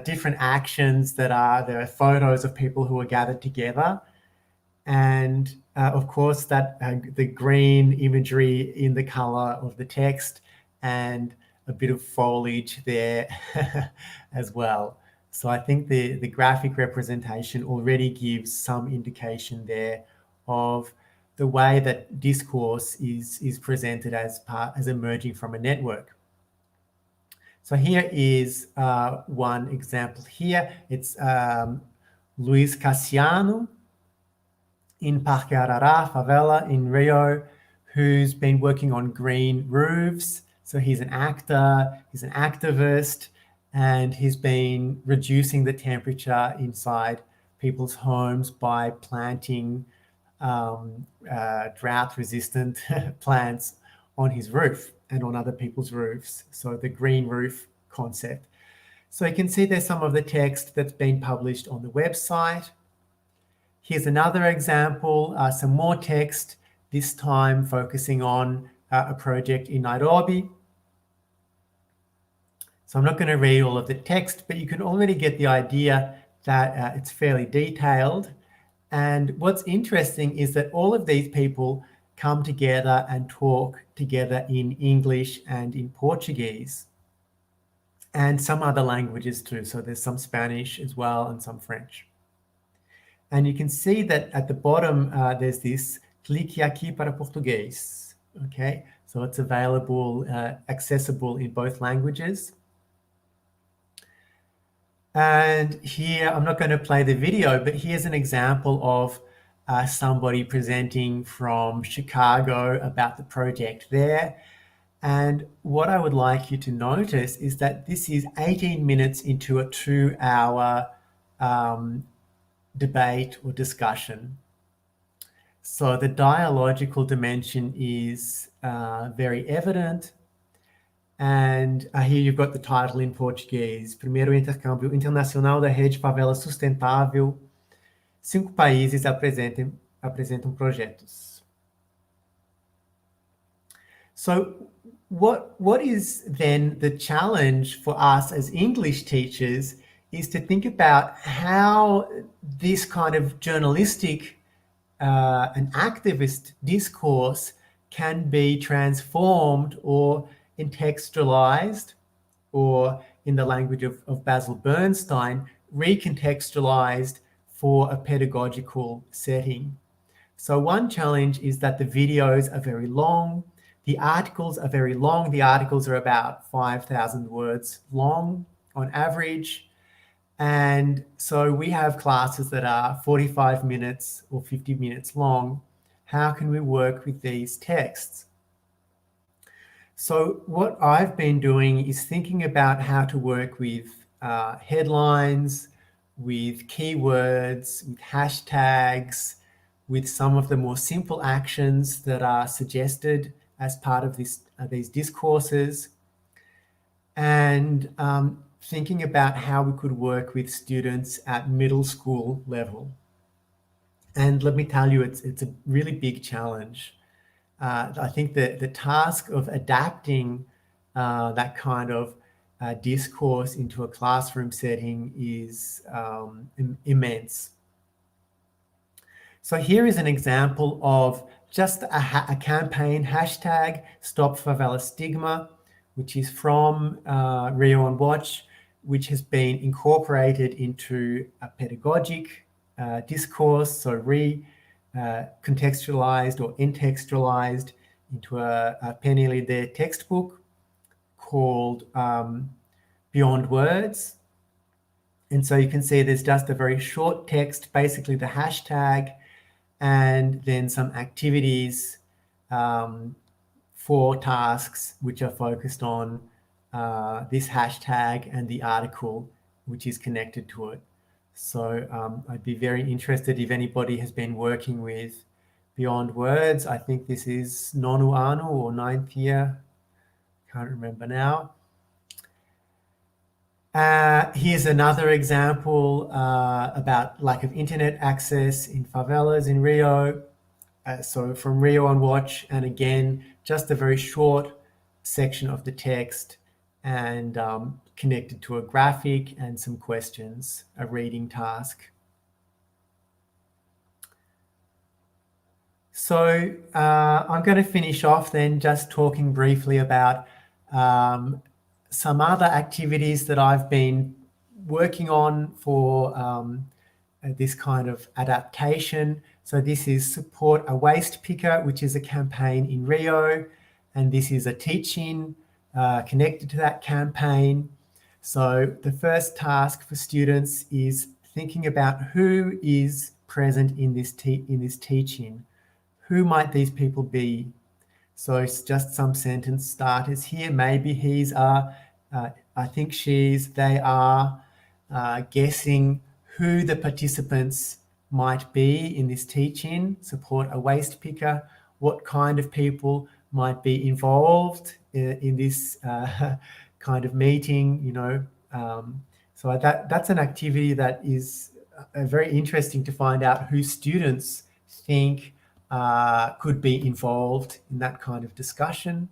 different actions there are photos of people who are gathered together. And of course, that the green imagery in the color of the text, and a bit of foliage there as well. So I think the graphic representation already gives some indication there of the way that discourse is presented as emerging from a network. So here is one example here. It's Luis Cassiano in Parque Arará favela in Rio, who's been working on green roofs. So he's an actor, he's an activist, and he's been reducing the temperature inside people's homes by planting drought-resistant plants on his roof and on other people's roofs. So the green roof concept. So you can see there's some of the text that's been published on the website. Here's another example, some more text, this time focusing on a project in Nairobi. So I'm not going to read all of the text, but you can already get the idea that it's fairly detailed. And what's interesting is that all of these people come together and talk together in English and in Portuguese, and some other languages too. So there's some Spanish as well and some French. And you can see that at the bottom, there's this clique aqui para português. Okay, so it's available, accessible in both languages. And here, I'm not going to play the video, but here's an example of somebody presenting from Chicago about the project there. And what I would like you to notice is that this is 18 minutes into a 2-hour debate or discussion. So the dialogical dimension is very evident. And here you've got the title in Portuguese. Primeiro intercâmbio internacional da rede favela sustentável 5 países apresentam projetos. So what is then the challenge for us as English teachers is to think about how this kind of journalistic and activist discourse can be transformed or contextualized, or in the language of Basil Bernstein, recontextualized for a pedagogical setting. So one challenge is that the videos are very long, the articles are very long. The articles are about 5,000 words long on average. And so we have classes that are 45 minutes or 50 minutes long. How can we work with these texts? So what I've been doing is thinking about how to work with headlines, with keywords, with hashtags, with some of the more simple actions that are suggested as part of these discourses, and thinking about how we could work with students at middle school level. And let me tell you, it's a really big challenge. I think that the task of adapting that kind of discourse into a classroom setting is immense. So here is an example of just a campaign, hashtag Stop Favela Stigma, which is from Rio on Watch, which has been incorporated into a pedagogic discourse, so contextualized or intextualized into a PNLD textbook called Beyond Words. And so you can see there's just a very short text, basically the hashtag, and then some activities, 4 tasks which are focused on this hashtag and the article which is connected to it. So I'd be very interested if anybody has been working with Beyond Words. I think this is Nonu Anu or 9th year, can't remember now. Here's another example about lack of internet access in favelas in Rio. So from Rio on Watch, and again, just a very short section of the text and connected to a graphic and some questions, a reading task. So I'm going to finish off then just talking briefly about some other activities that I've been working on for this kind of adaptation. So this is Support a Waste Picker, which is a campaign in Rio, and this is a teaching connected to that campaign. So the first task for students is thinking about who is present in this teaching. Who might these people be? So it's just some sentence starters here. Maybe he's I think she's, they are, guessing who the participants might be in this teaching, Support a Waste Picker, what kind of people might be involved in this kind of meeting, you know. So that's an activity that is very interesting to find out who students think could be involved in that kind of discussion.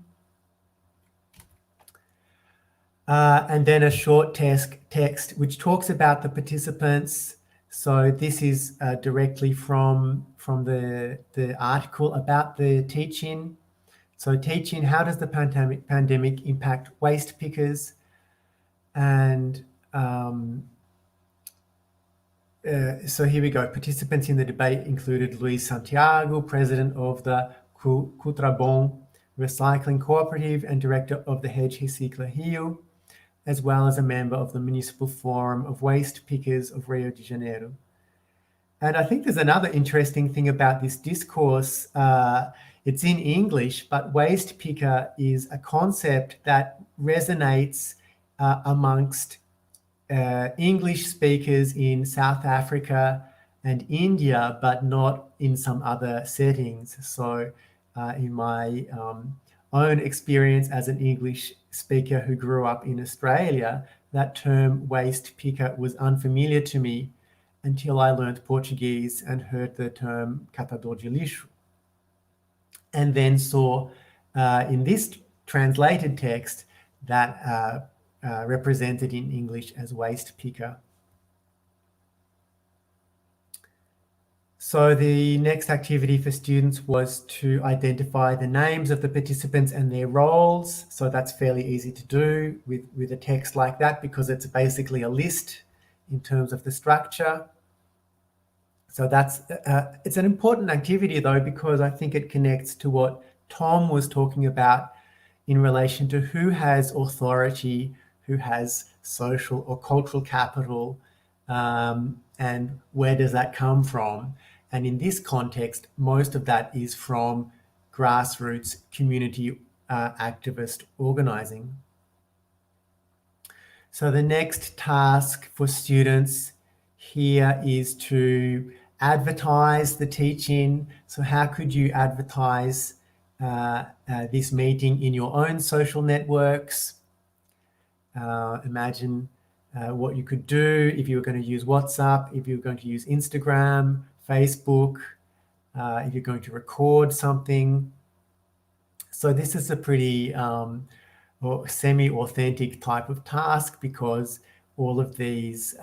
And then a short text which talks about the participants. So this is directly from the article about the teaching. So teaching, how does the pandemic impact waste pickers? And so here we go. Participants in the debate included Luis Santiago, president of the Cultura Recycling Cooperative and director of the Hedge Recicla Rio, as well as a member of the Municipal Forum of Waste Pickers of Rio de Janeiro. And I think there's another interesting thing about this discourse. It's in English, but waste picker is a concept that resonates amongst English speakers in South Africa and India, but not in some other settings. So in my own experience as an English speaker who grew up in Australia, that term waste picker was unfamiliar to me. until I learned Portuguese and heard the term catador de lixo, and then saw in this translated text that represented in English as waste picker. So the next activity for students was to identify the names of the participants and their roles. So that's fairly easy to do with a text like that, because it's basically a list in terms of the structure. So that's it's an important activity though, because I think it connects to what Tom was talking about in relation to who has authority, who has social or cultural capital, and where does that come from? And in this context, most of that is from grassroots community activist organizing. So the next task for students here is to advertise the teaching. So how could you advertise this meeting in your own social networks? Imagine what you could do if you were going to use WhatsApp, if you were going to use Instagram, Facebook, if you're going to record something. So this is a pretty semi-authentic type of task, because all of these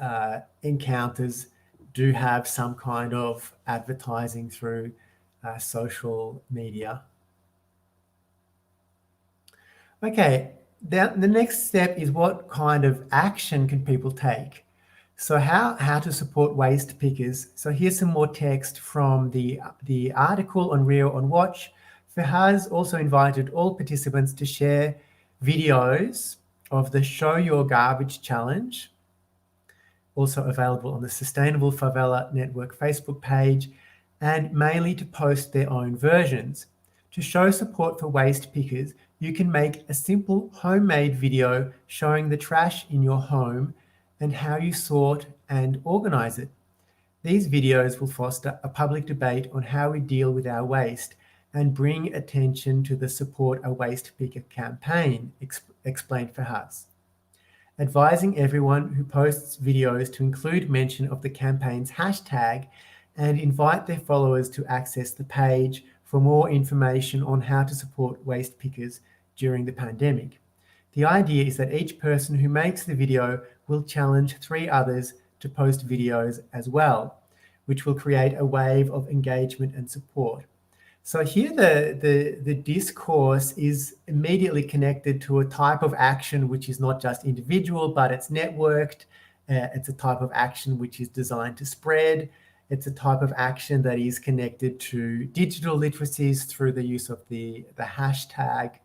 encounters do have some kind of advertising through social media. Okay, the next step is what kind of action can people take? So how to support waste pickers. So here's some more text from the article on Rio on Watch. Fahaz also invited all participants to share videos of the Show Your Garbage Challenge, also available on the Sustainable Favela Network Facebook page, and mainly to post their own versions. To show support for waste pickers, you can make a simple homemade video showing the trash in your home and how you sort and organize it. These videos will foster a public debate on how we deal with our waste and bring attention to the Support a Waste Picker campaign, explained Fahaz. Advising everyone who posts videos to include mention of the campaign's hashtag and invite their followers to access the page for more information on how to support waste pickers during the pandemic. The idea is that each person who makes the video will challenge 3 others to post videos as well, which will create a wave of engagement and support. So here the discourse is immediately connected to a type of action which is not just individual, but it's networked. It's a type of action which is designed to spread. It's a type of action that is connected to digital literacies through the use of the hashtag.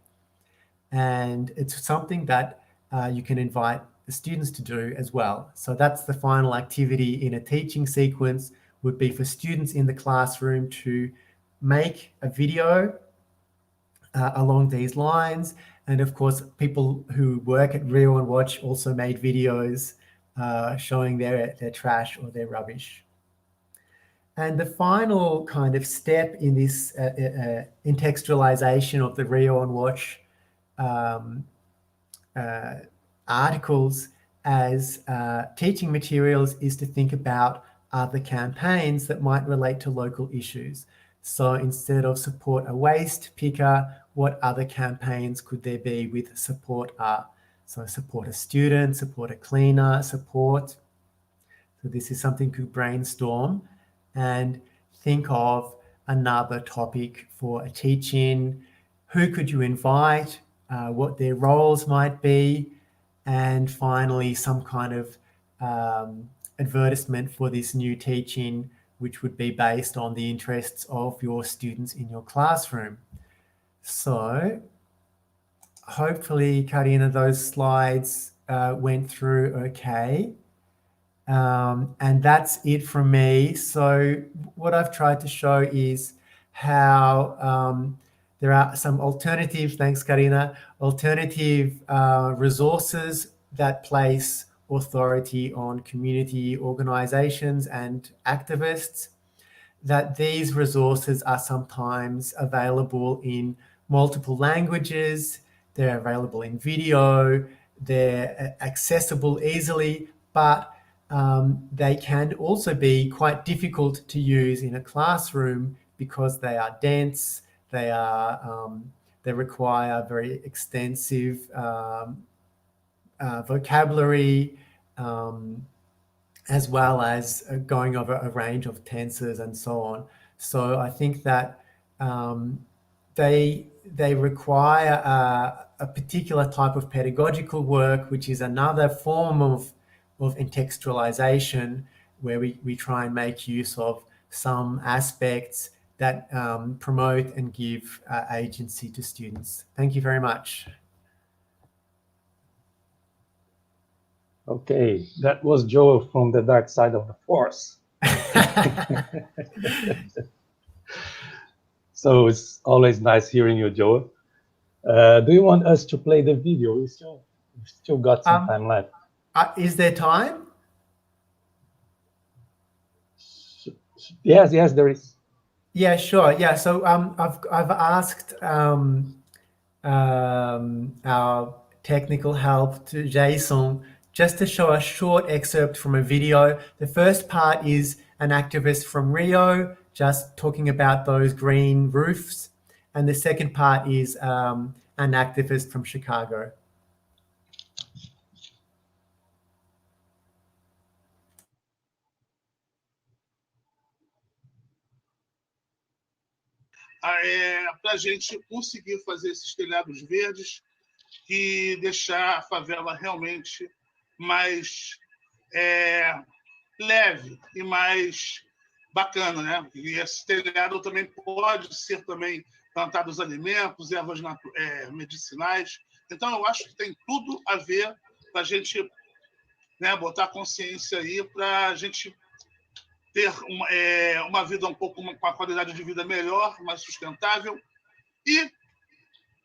And it's something that you can invite the students to do as well. So that's the final activity in a teaching sequence, would be for students in the classroom to make a video along these lines. And of course, people who work at Rio and Watch also made videos showing their trash or their rubbish. And the final kind of step in this contextualization of the Rio and Watch articles as teaching materials is to think about other campaigns that might relate to local issues. So instead of support a waste picker, what other campaigns could there be with support a? So support a student, support a cleaner, support. So this is something to brainstorm and think of another topic for a teach-in. Who could you invite? What their roles might be, and finally some kind of advertisement for this new teaching, which would be based on the interests of your students in your classroom. So hopefully, Karina, those slides went through okay. And that's it from me. So what I've tried to show is how there are some alternative, thanks Karina, alternative resources that place authority on community organizations and activists, that these resources are sometimes available in multiple languages, they're available in video, they're accessible easily, but they can also be quite difficult to use in a classroom because they are dense, they require very extensive vocabulary, as well as going over a range of tenses and so on. So I think that they require a particular type of pedagogical work, which is another form of intertextualization, where we try and make use of some aspects that promote and give agency to students. Thank you very much. Okay, that was Joel from the dark side of the force. So it's always nice hearing you, Joel. Do you want us to play the video? We still got some time left. Is there time? Yes, there is. Yeah, sure. Yeah, so I've asked our technical help to Jason just to show a short excerpt from a video. The first part is an activist from Rio just talking about those green roofs, and the second part is an activist from Chicago. Para a gente conseguir fazer esses telhados verdes e deixar a favela realmente mais leve e mais bacana, né? E esse telhado também pode ser também plantados alimentos, ervas medicinais. Então, eu acho que tem tudo a ver para a gente, né, botar consciência aí para a gente ter uma vida um pouco com a qualidade de vida melhor, mais sustentável e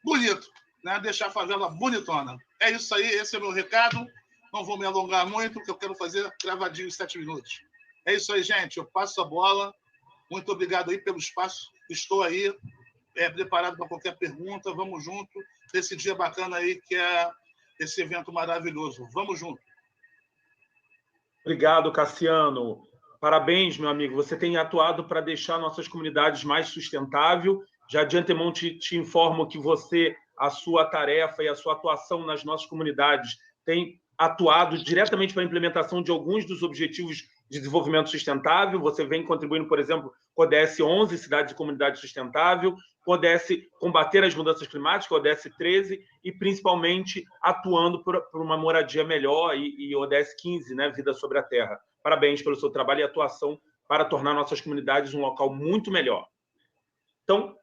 bonito, né? Deixar a favela bonitona. É isso aí, esse é o meu recado. Não vou me alongar muito, porque eu quero fazer gravadinho em 7 minutos. É isso aí, gente. Eu passo a bola. Muito obrigado aí pelo espaço. Estou aí preparado para qualquer pergunta. Vamos junto nesse dia bacana aí, que é esse evento maravilhoso. Vamos junto. Obrigado, Cassiano. Parabéns, meu amigo. Você tem atuado para deixar nossas comunidades mais sustentável. Já de antemão te informo que você, a sua tarefa e a sua atuação nas nossas comunidades tem atuado diretamente para a implementação de alguns dos objetivos de desenvolvimento sustentável. Você vem contribuindo, por exemplo, com o ODS 11, Cidade e Comunidade Sustentável, com o ODS Combater as Mudanças Climáticas, o ODS 13, e principalmente atuando por uma moradia melhor, e o ODS 15, né, Vida sobre a Terra. Parabéns pelo seu trabalho e atuação para tornar nossas comunidades um local muito melhor. Então...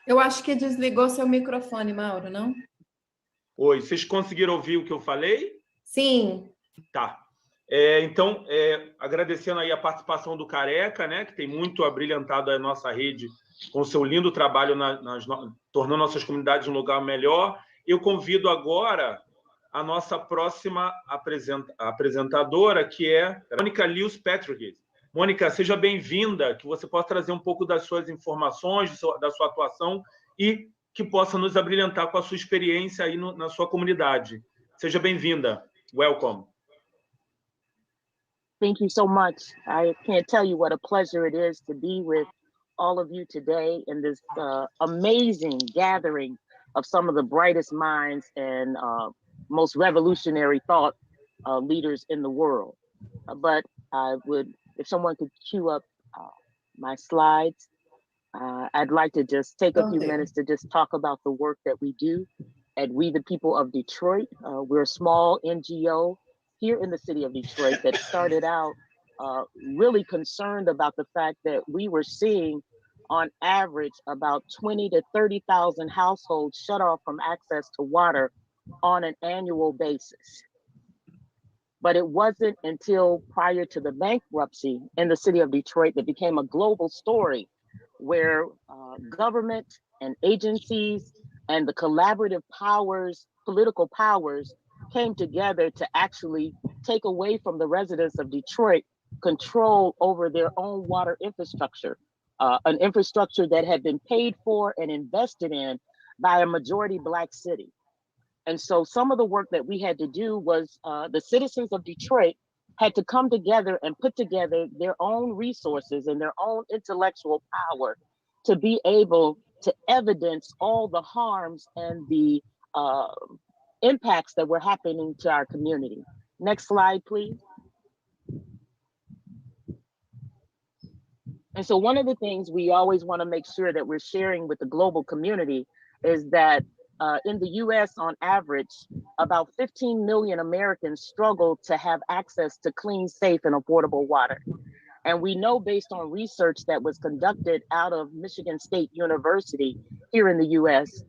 Eu acho que desligou seu microfone, Mauro, não? Oi, vocês conseguiram ouvir o que eu falei? Sim. Tá. Então, agradecendo aí a participação do Careca, né, que tem muito abrilhantado a nossa rede com seu lindo trabalho, tornando nossas comunidades um lugar melhor. Eu convido agora a nossa próxima apresentadora, que é Mônica Lewis Patrick. Mônica, seja bem-vinda, que você possa trazer um pouco das suas informações, da sua atuação e que possa nos abrilhantar com a sua experiência aí na sua comunidade. Seja bem-vinda. Welcome. Thank you so much. I can't tell you what a pleasure it is to be with all of you today in this amazing gathering of some of the brightest minds and most revolutionary thought leaders in the world. But I would, if someone could cue up my slides, I'd like to just take a few minutes to just talk about the work that we do at We the People of Detroit. We're a small NGO here in the city of Detroit that started out really concerned about the fact that we were seeing on average about 20 to 30,000 households shut off from access to water on an annual basis. But it wasn't until prior to the bankruptcy in the city of Detroit that became a global story where government and agencies and the collaborative powers, political powers, came together to actually take away from the residents of Detroit control over their own water infrastructure, an infrastructure that had been paid for and invested in by a majority Black city. And so some of the work that we had to do was the citizens of Detroit had to come together and put together their own resources and their own intellectual power to be able to evidence all the harms and the impacts that were happening to our community. Next slide, please. And so one of the things we always want to make sure that we're sharing with the global community is that in the US, on average, about 15 million Americans struggle to have access to clean, safe, and affordable water. And we know based on research that was conducted out of Michigan State University here in the US,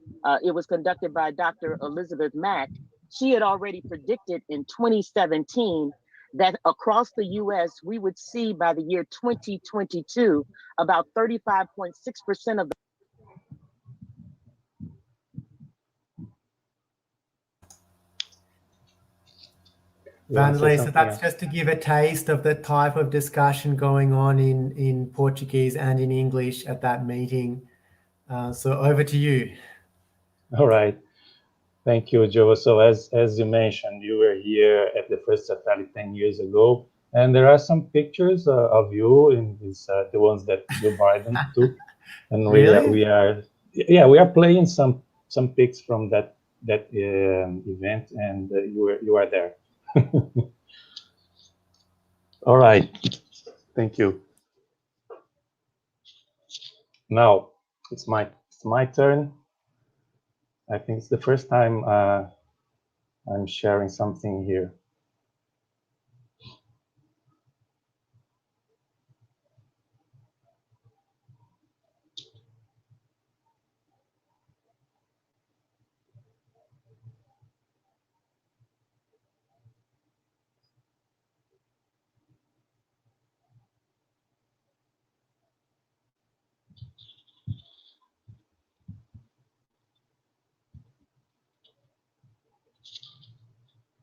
it was conducted by Dr. Elizabeth Mack. She had already predicted in 2017 that across the US, we would see by the year 2022, about 35.6% of the Vanderlei, so that's just to give a taste of the type of discussion going on in Portuguese and in English at that meeting. So over to you. All right. Thank you, Joe. So as you mentioned, you were here at the first SEFELI 10 years ago, and there are some pictures of you in this, the ones that Joe Biden took, and Really? we are playing some pics from that event, and you are there. All right. Thank you. Now it's my turn. I think it's the first time I'm sharing something here.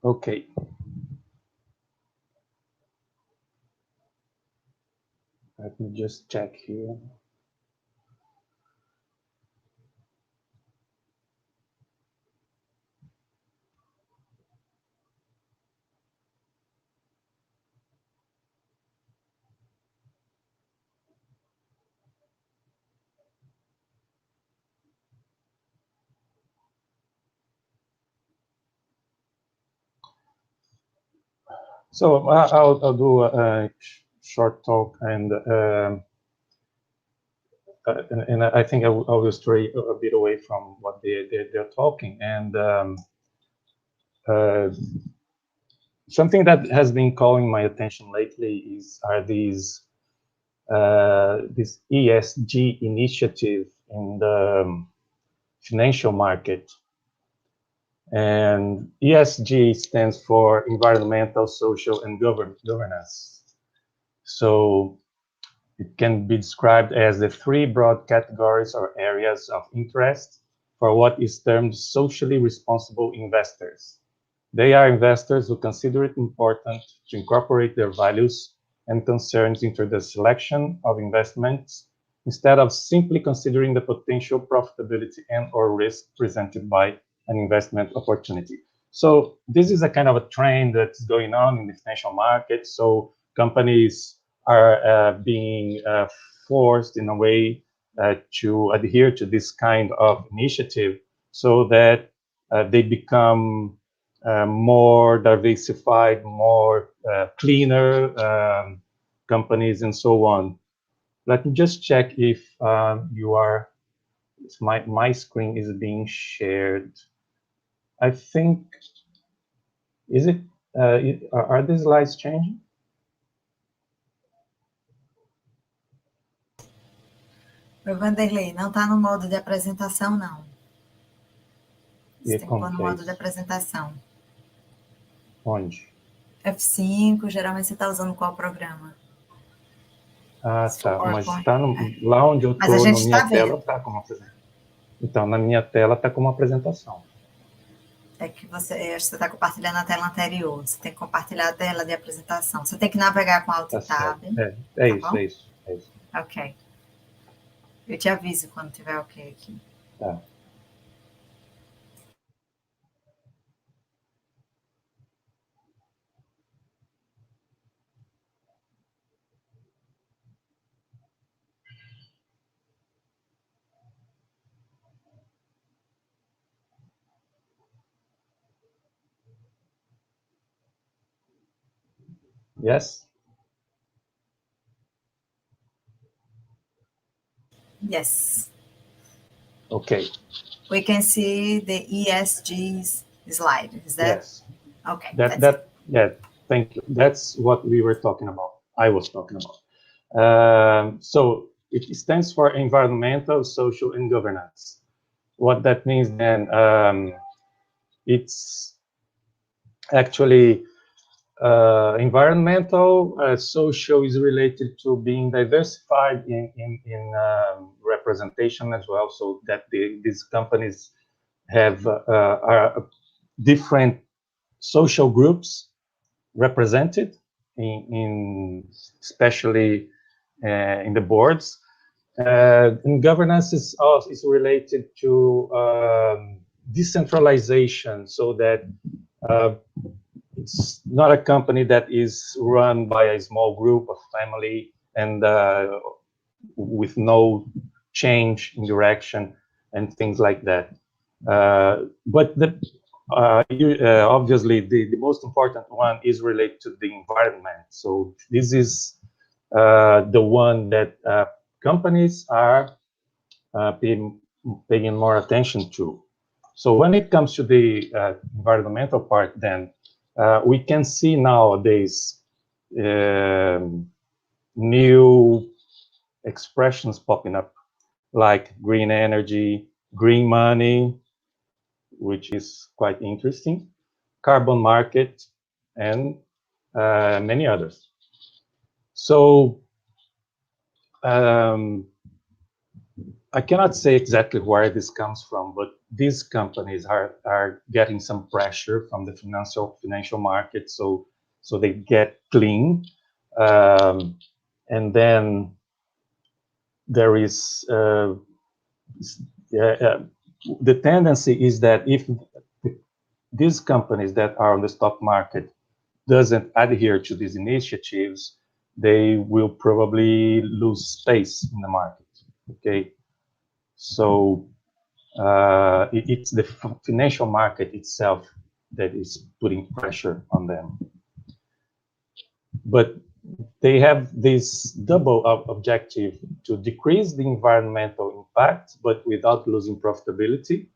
Okay. Let me just check here. So I'll do a short talk, and I think I will stray a bit away from what they're talking. And something that has been calling my attention lately are these this ESG initiative in the financial market. And ESG stands for environmental, social, and governance. So it can be described as the three broad categories or areas of interest for what is termed socially responsible investors. They are investors who consider it important to incorporate their values and concerns into the selection of investments instead of simply considering the potential profitability and/or risk presented by an investment opportunity. So this is a kind of a trend that's going on in the financial market. So companies are being forced in a way to adhere to this kind of initiative so that they become more diversified, more cleaner companies, and so on. Let me just check if my screen is being shared. I think, are the slides changing? Vanderlei, não está no modo de apresentação, não. Você tem que pôr no modo de apresentação. Onde? F5, geralmente você está usando qual programa? Ah, tá. Mas tá lá onde eu estou, na minha tela, está como apresentação. Então, na minha tela está como apresentação. É que você está compartilhando a tela anterior. Você tem que compartilhar a tela de apresentação. Você tem que navegar com Alt Tab. É isso. Ok. Eu te aviso quando tiver ok aqui. Tá. Yes? Yes. Okay. We can see the ESG slide. Is that? Yes. Okay. Yeah, thank you. That's what we were talking about. I was talking about. So it stands for environmental, social, and governance. What that means then, it's actually environmental, social is related to being diversified in representation as well, so that these companies have are different social groups represented in especially in the boards. And governance is related to decentralization, so that it's not a company that is run by a small group of family and with no change in direction and things like that. But obviously, the most important one is related to the environment. So this is the one that companies are paying more attention to. So when it comes to the environmental part, then we can see nowadays new expressions popping up, like green energy, green money, which is quite interesting, carbon market, and many others. So I cannot say exactly where this comes from, but these companies are getting some pressure from the financial market, so they get clean, and then there is the tendency is that if these companies that are on the stock market doesn't adhere to these initiatives, they will probably lose space in the market. Okay. So it's the financial market itself that is putting pressure on them. But they have this double objective to decrease the environmental impact, but without losing profitability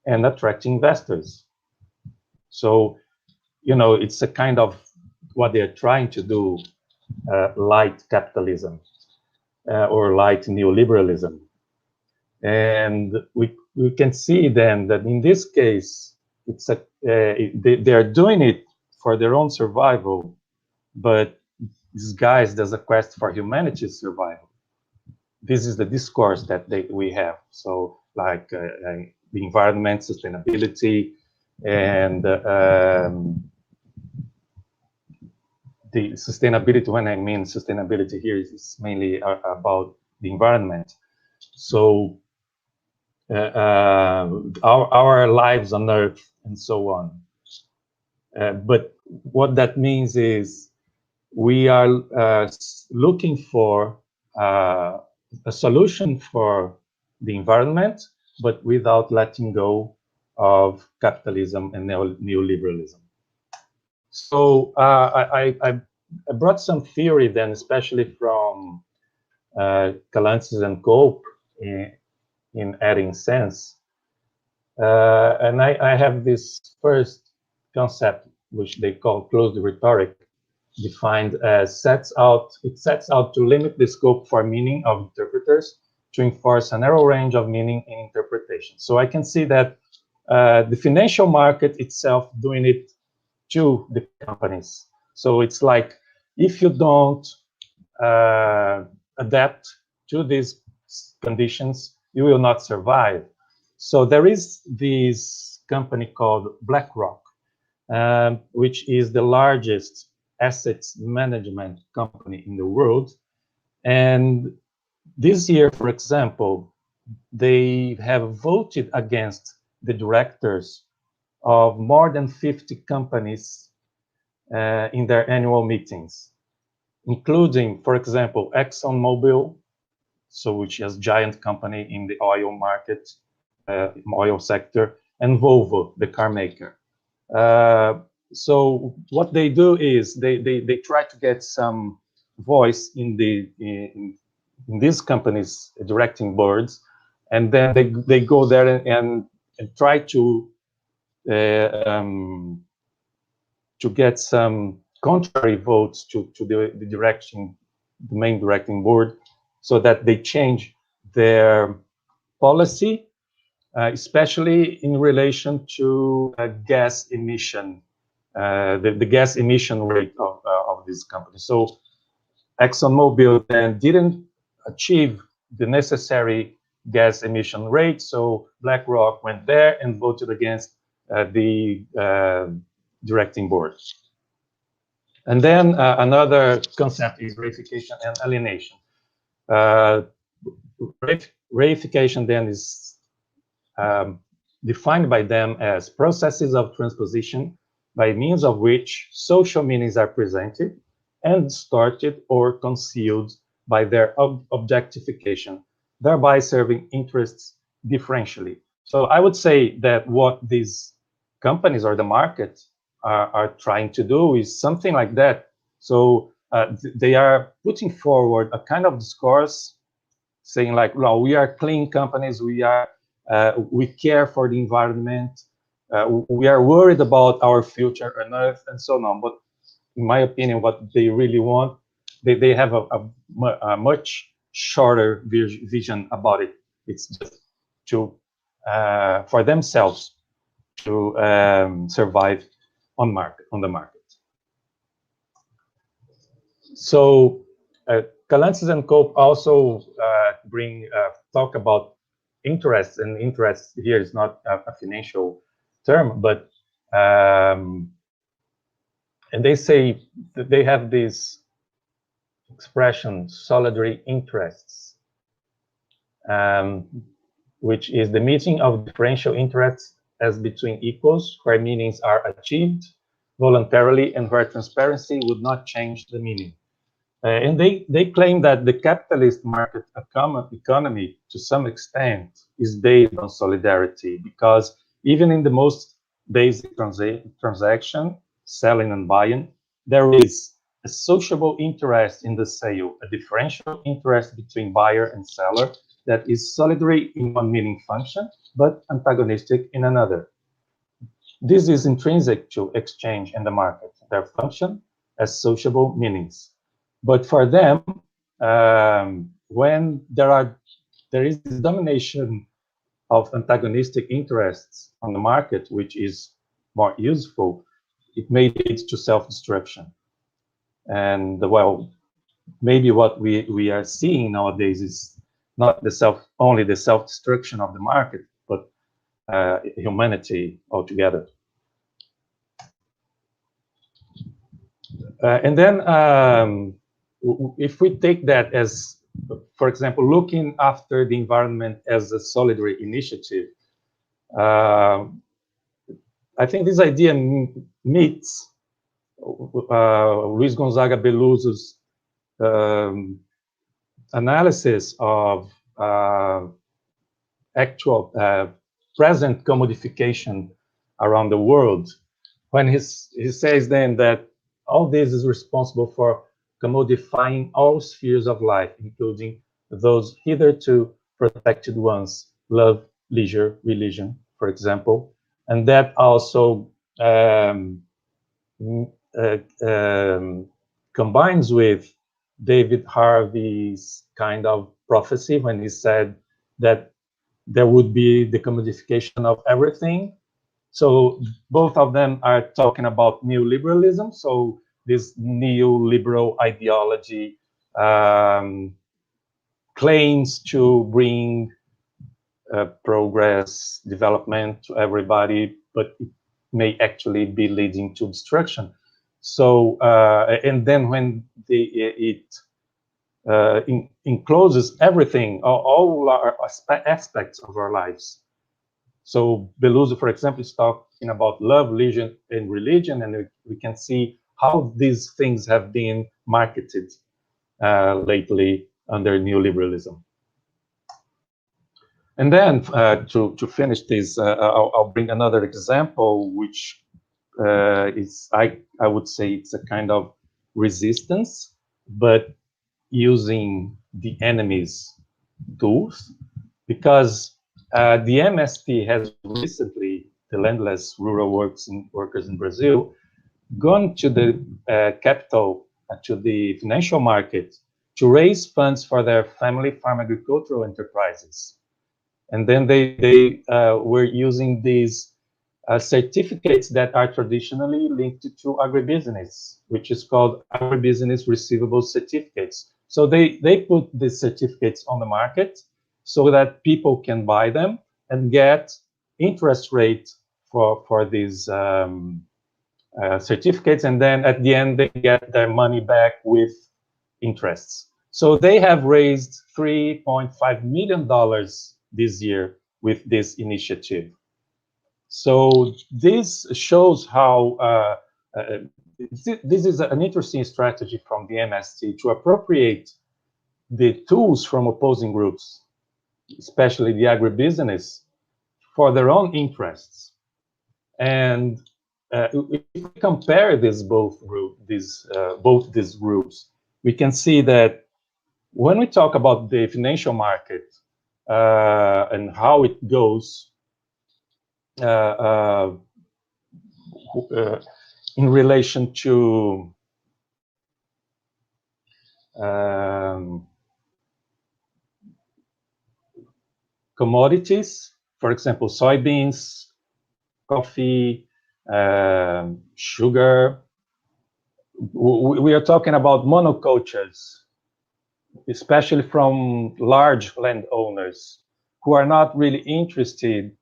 and attracting investors. So, it's a kind of what they're trying to do, light capitalism or light neoliberalism. And we can see then that in this case, it's they are doing it for their own survival, but disguised as a quest for humanity's survival. This is the discourse that we have. So, like the environment, sustainability, and the sustainability. When I mean sustainability here, is mainly about the environment. So our lives on Earth and so on. But what that means is we are looking for a solution for the environment, but without letting go of capitalism and neoliberalism. So I brought some theory then, especially from Calantzis and Cope in adding sense. And I have this first concept, which they call closed rhetoric, defined as it sets out to limit the scope for meaning of interpreters to enforce a narrow range of meaning in interpretation. So I can see that the financial market itself doing it to the companies. So it's like, if you don't adapt to these conditions, you will not survive. So there is this company called BlackRock, which is the largest assets management company in the world. And this year, for example, they have voted against the directors of more than 50 companies in their annual meetings, including, for example, ExxonMobil, which is a giant company in the oil market, oil sector, and Volvo, the car maker. So what they do is they try to get some voice in these companies' directing boards, and then they go there and try to get some contrary votes to the main directing board, so that they change their policy, especially in relation to gas emission, the gas emission rate of this company. So ExxonMobil then didn't achieve the necessary gas emission rate, so BlackRock went there and voted against the directing board. And then another concept is reification and alienation. Reification then is defined by them as processes of transposition by means of which social meanings are presented and distorted or concealed by their objectification, thereby serving interests differentially. So I would say that what these companies or the market are trying to do is something like that. So they are putting forward a kind of discourse saying like, well, we are clean companies, we care for the environment, we are worried about our future on Earth, and so on. But in my opinion, what they really want, they have a much shorter vision about it. It's just to for themselves to survive on the market. So Calantzis and Cope also talk about interests, and interest here is not a financial term, but and they say that they have this expression, solidary interests, which is the meeting of differential interests as between equals, where meanings are achieved voluntarily and where transparency would not change the meaning. And they claim that the capitalist market economy, to some extent, is based on solidarity, because even in the most basic transaction, selling and buying, there is a sociable interest in the sale, a differential interest between buyer and seller that is solidary in one meaning function, but antagonistic in another. This is intrinsic to exchange and the market, their function as sociable meanings. But for them, when there is this domination of antagonistic interests on the market, which is more useful, it may lead to self-destruction. And well, maybe what we are seeing nowadays is not only the self-destruction of the market, but humanity altogether. And then if we take that as, for example, looking after the environment as a solidary initiative, I think this idea meets Luis Gonzaga Beluso's analysis of actual present commodification around the world, when he says then that all this is responsible for commodifying all spheres of life, including those hitherto protected ones, love, leisure, religion, for example. And that also combines with David Harvey's kind of prophecy when he said that there would be the commodification of everything. So both of them are talking about neoliberalism. So this neoliberal ideology claims to bring progress, development to everybody, but it may actually be leading to destruction. So, and then when it encloses everything, all our aspects of our lives. So Beluso, for example, is talking about love, leisure, and religion, and we can see how these things have been marketed lately under neoliberalism. And then to finish this, I'll bring another example, which I would say it's a kind of resistance, but using the enemy's tools, because the MST has recently, the landless rural workers in Brazil, gone to the capital, to the financial market, to raise funds for their family farm agricultural enterprises. And then they were using these certificates that are traditionally linked to agribusiness, which is called agribusiness receivable certificates. So they put these certificates on the market so that people can buy them and get interest rate for these certificates, and then at the end they get their money back with interests. So they have raised $3.5 million this year with this initiative. So this shows how this is an interesting strategy from the MST to appropriate the tools from opposing groups, especially the agribusiness, for their own interests. And if we compare both these groups, we can see that when we talk about the financial market and how it goes in relation to commodities, for example, soybeans, coffee, sugar. We are talking about monocultures, especially from large landowners who are not really interested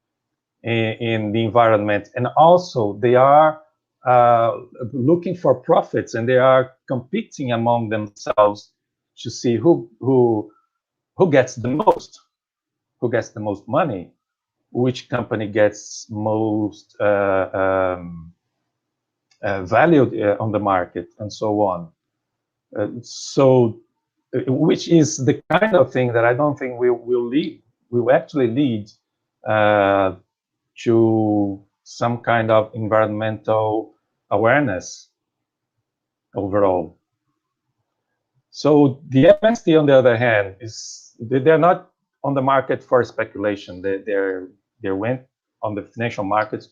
in the environment. And also they are looking for profits, and they are competing among themselves to see who gets the most, who gets the most money, which company gets most valued on the market, and so on. So, which is the kind of thing that I don't think will actually lead to some kind of environmental awareness overall. So the MST, on the other hand, they're not on the market for speculation. They went on the financial markets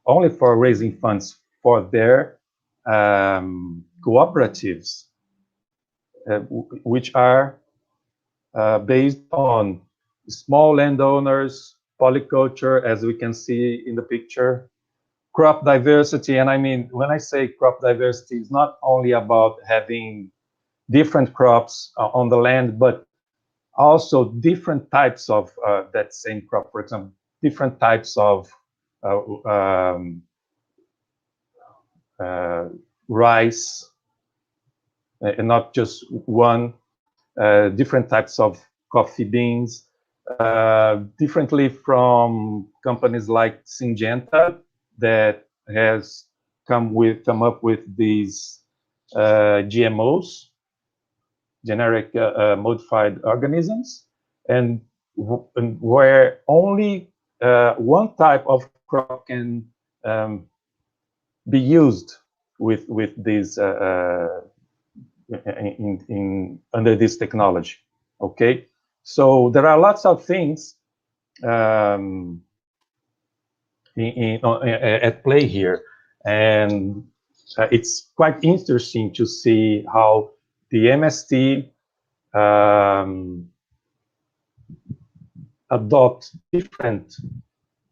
only for raising funds for their cooperatives, which are based on small landowners, polyculture, as we can see in the picture, crop diversity. And I mean, when I say crop diversity, it's not only about having different crops on the land, but also different types of that same crop. For example, different types of rice, and not just one, different types of coffee beans, differently from companies like Syngenta that has come up with these GMOs, generic modified organisms, and where only one type of crop can be used with these under this technology. Okay, so there are lots of things at play here, and it's quite interesting to see how the MST adopt different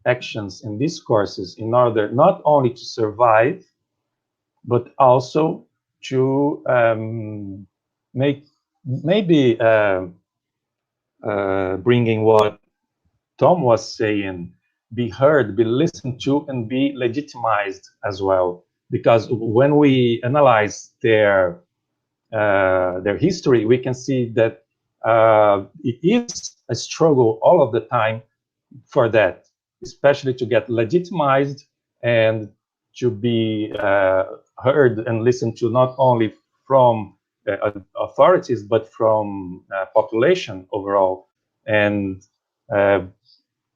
actions and discourses in order not only to survive, but also to maybe bringing what Tom was saying, be heard, be listened to, and be legitimized as well. Because when we analyze their history, we can see that it is a struggle all of the time for that, especially to get legitimized and to be heard and listened to, not only from authorities, but from population overall, and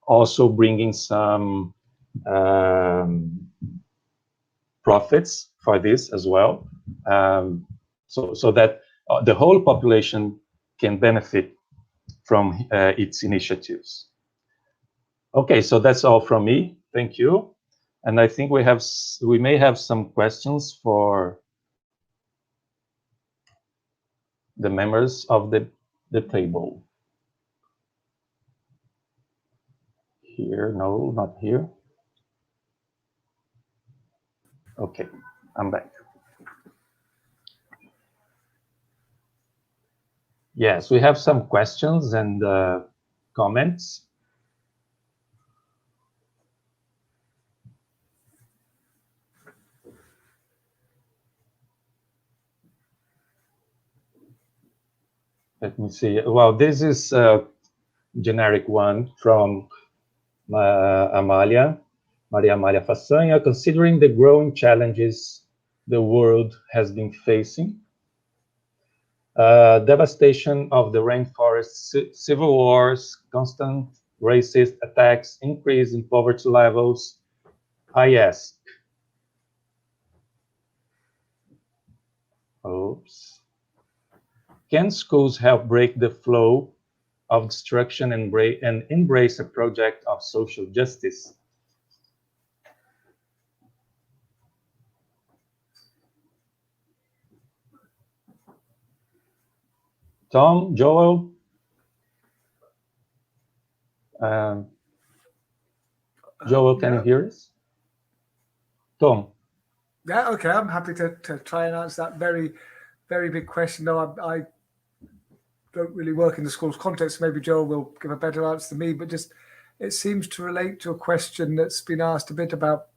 also bringing some profits for this as well, so that the whole population can benefit from its initiatives. Okay, so that's all from me. Thank you. And I think we may have some questions for the members of the table. Here, no, not here. Okay, I'm back. Yes, we have some questions and comments. Let me see. Well, this is a generic one from Maria Amália Façanha. Considering the growing challenges the world has been facing, devastation of the rainforest, civil wars, constant racist attacks, increase in poverty levels, I ask, can schools help break the flow of destruction and embrace a project of social justice? Tom, Joel? Joel, can you hear us? Tom? Yeah, okay, I'm happy to try and answer that very, very big question. No, I don't really work in the school's context. Maybe Joel will give a better answer than me, but just it seems to relate to a question that's been asked a bit about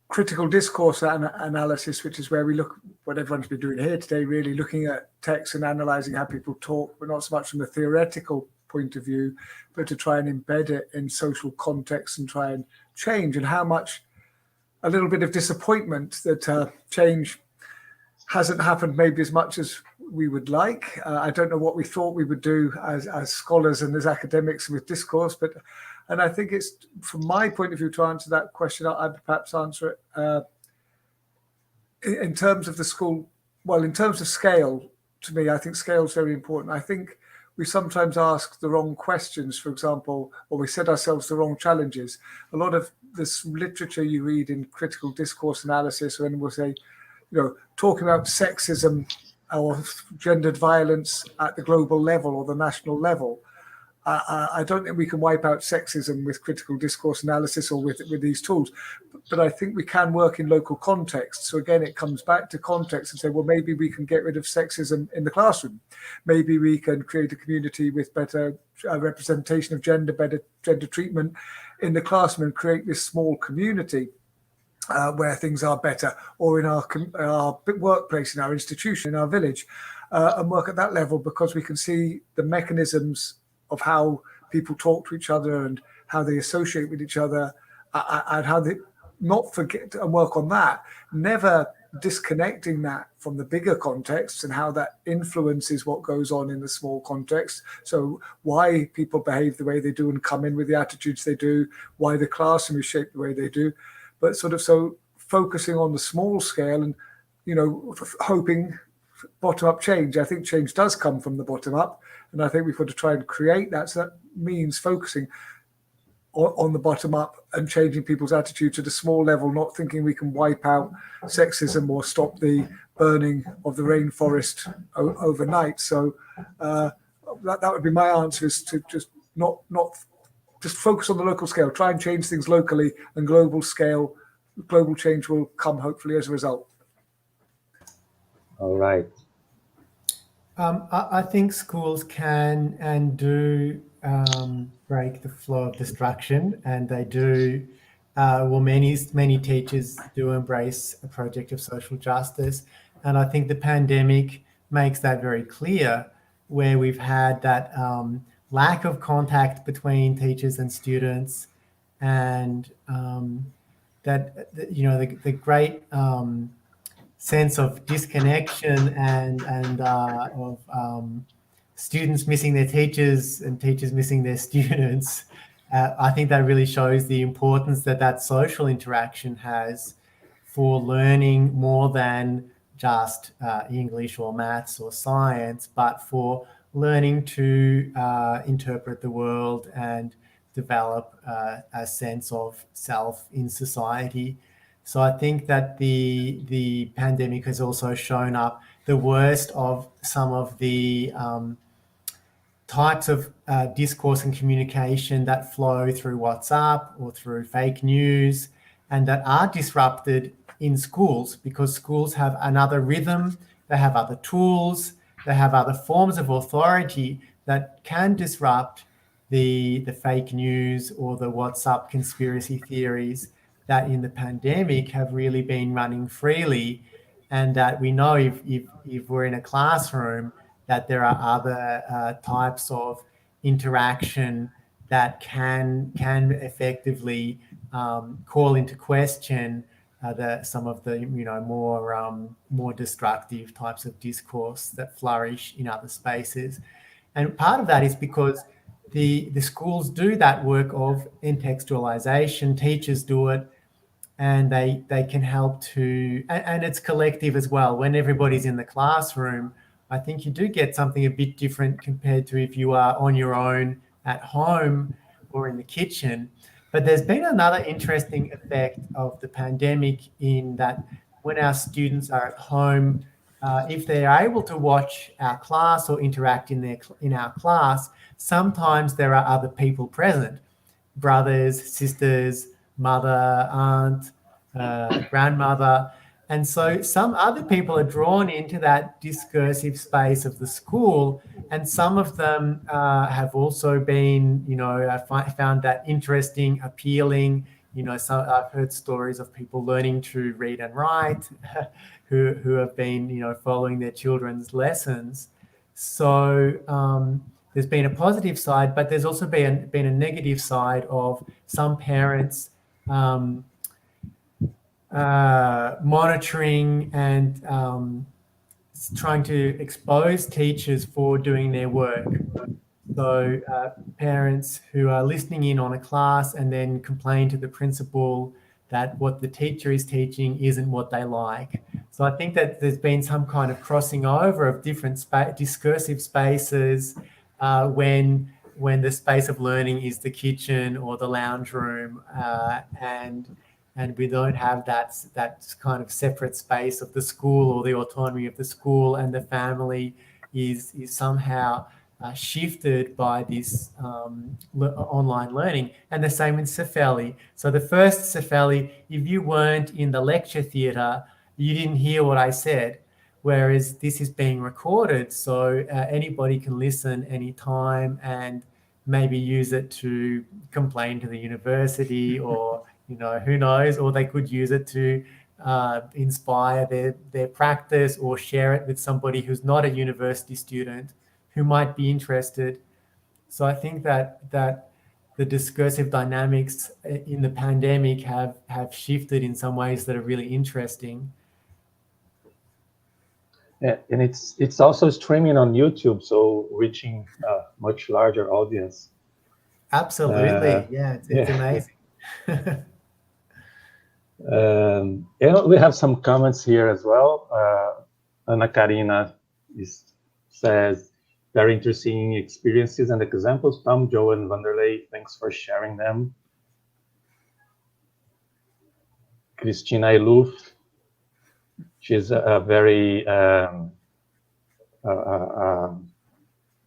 critical discourse analysis, which is where we look, what everyone's been doing here today, really looking at text and analysing how people talk, but not so much from a theoretical point of view, but to try and embed it in social context and try and change, and how much a little bit of disappointment that change hasn't happened maybe as much as we would like. I don't know what we thought we would do as scholars and as academics with discourse, and I think it's, from my point of view, to answer that question, I'd perhaps answer it in terms of the school. Well, in terms of scale, to me, I think scale is very important. I think we sometimes ask the wrong questions, for example, or we set ourselves the wrong challenges. A lot of this literature you read in critical discourse analysis, when we'll say, talking about sexism or gendered violence at the global level or the national level, I don't think we can wipe out sexism with critical discourse analysis or with these tools, but I think we can work in local context. So again, it comes back to context and say, well, maybe we can get rid of sexism in the classroom. Maybe we can create a community with better representation of gender, better gender treatment in the classroom, and create this small community where things are better, or in our workplace, in our institution, in our village, and work at that level, because we can see the mechanisms of how people talk to each other and how they associate with each other, and how they not forget and work on that, never disconnecting that from the bigger context and how that influences what goes on in the small context. So why people behave the way they do and come in with the attitudes they do, why the classroom is shaped the way they do, but sort of so focusing on the small scale and, hoping bottom-up change. I think change does come from the bottom up, and I think we've got to try and create that. So that means focusing on the bottom up and changing people's attitude to the small level, not thinking we can wipe out sexism or stop the burning of the rainforest overnight. So that would be my answer, is to just not just focus on the local scale, try and change things locally, and global change will come hopefully as a result. All right. I think schools can and do break the flow of destruction, and they do. Many teachers do embrace a project of social justice, and I think the pandemic makes that very clear, where we've had that lack of contact between teachers and students, and the great sense of disconnection and of students missing their teachers and teachers missing their students I think that really shows the importance that social interaction has for learning more than just English or maths or science, but for learning to interpret the world and develop a sense of self in society. So I think that the pandemic has also shown up the worst of some of the types of discourse and communication that flow through WhatsApp or through fake news and that are disrupted in schools, because schools have another rhythm, they have other tools, they have other forms of authority that can disrupt the fake news or the WhatsApp conspiracy theories that in the pandemic have really been running freely. And that we know if we're in a classroom, that there are other types of interaction that can effectively call into question some of the more destructive types of discourse that flourish in other spaces. And part of that is because the schools do that work of intertextualization, teachers do it, and they can help to, and it's collective as well. When everybody's in the classroom, I think you do get something a bit different compared to if you are on your own at home or in the kitchen. But there's been another interesting effect of the pandemic in that when our students are at home, if they're able to watch our class or interact in our class, sometimes there are other people present, brothers, sisters, mother, aunt, grandmother. And so some other people are drawn into that discursive space of the school, and some of them have also been, found that interesting, appealing. I've heard stories of people learning to read and write who have been, following their children's lessons. So there's been a positive side, but there's also been a negative side of some parents monitoring and trying to expose teachers for doing their work. So parents who are listening in on a class and then complain to the principal that what the teacher is teaching isn't what they like. So I think that there's been some kind of crossing over of different discursive spaces when the space of learning is the kitchen or the lounge room, and we don't have that kind of separate space of the school or the autonomy of the school, and the family is somehow shifted by this online learning. And the same in SEFELI. So the first SEFELI, if you weren't in the lecture theatre, you didn't hear what I said, whereas this is being recorded, so anybody can listen anytime and maybe use it to complain to the university or, who knows, or they could use it to inspire their practice or share it with somebody who's not a university student who might be interested. So I think that the discursive dynamics in the pandemic have shifted in some ways that are really interesting. Yeah, and it's also streaming on YouTube, so reaching a much larger audience. Absolutely, it's amazing. And we have some comments here as well. Ana Karina says, very interesting experiences and examples. Tom, Joe, and Vanderlei, thanks for sharing them. Christina Iluf, she's a very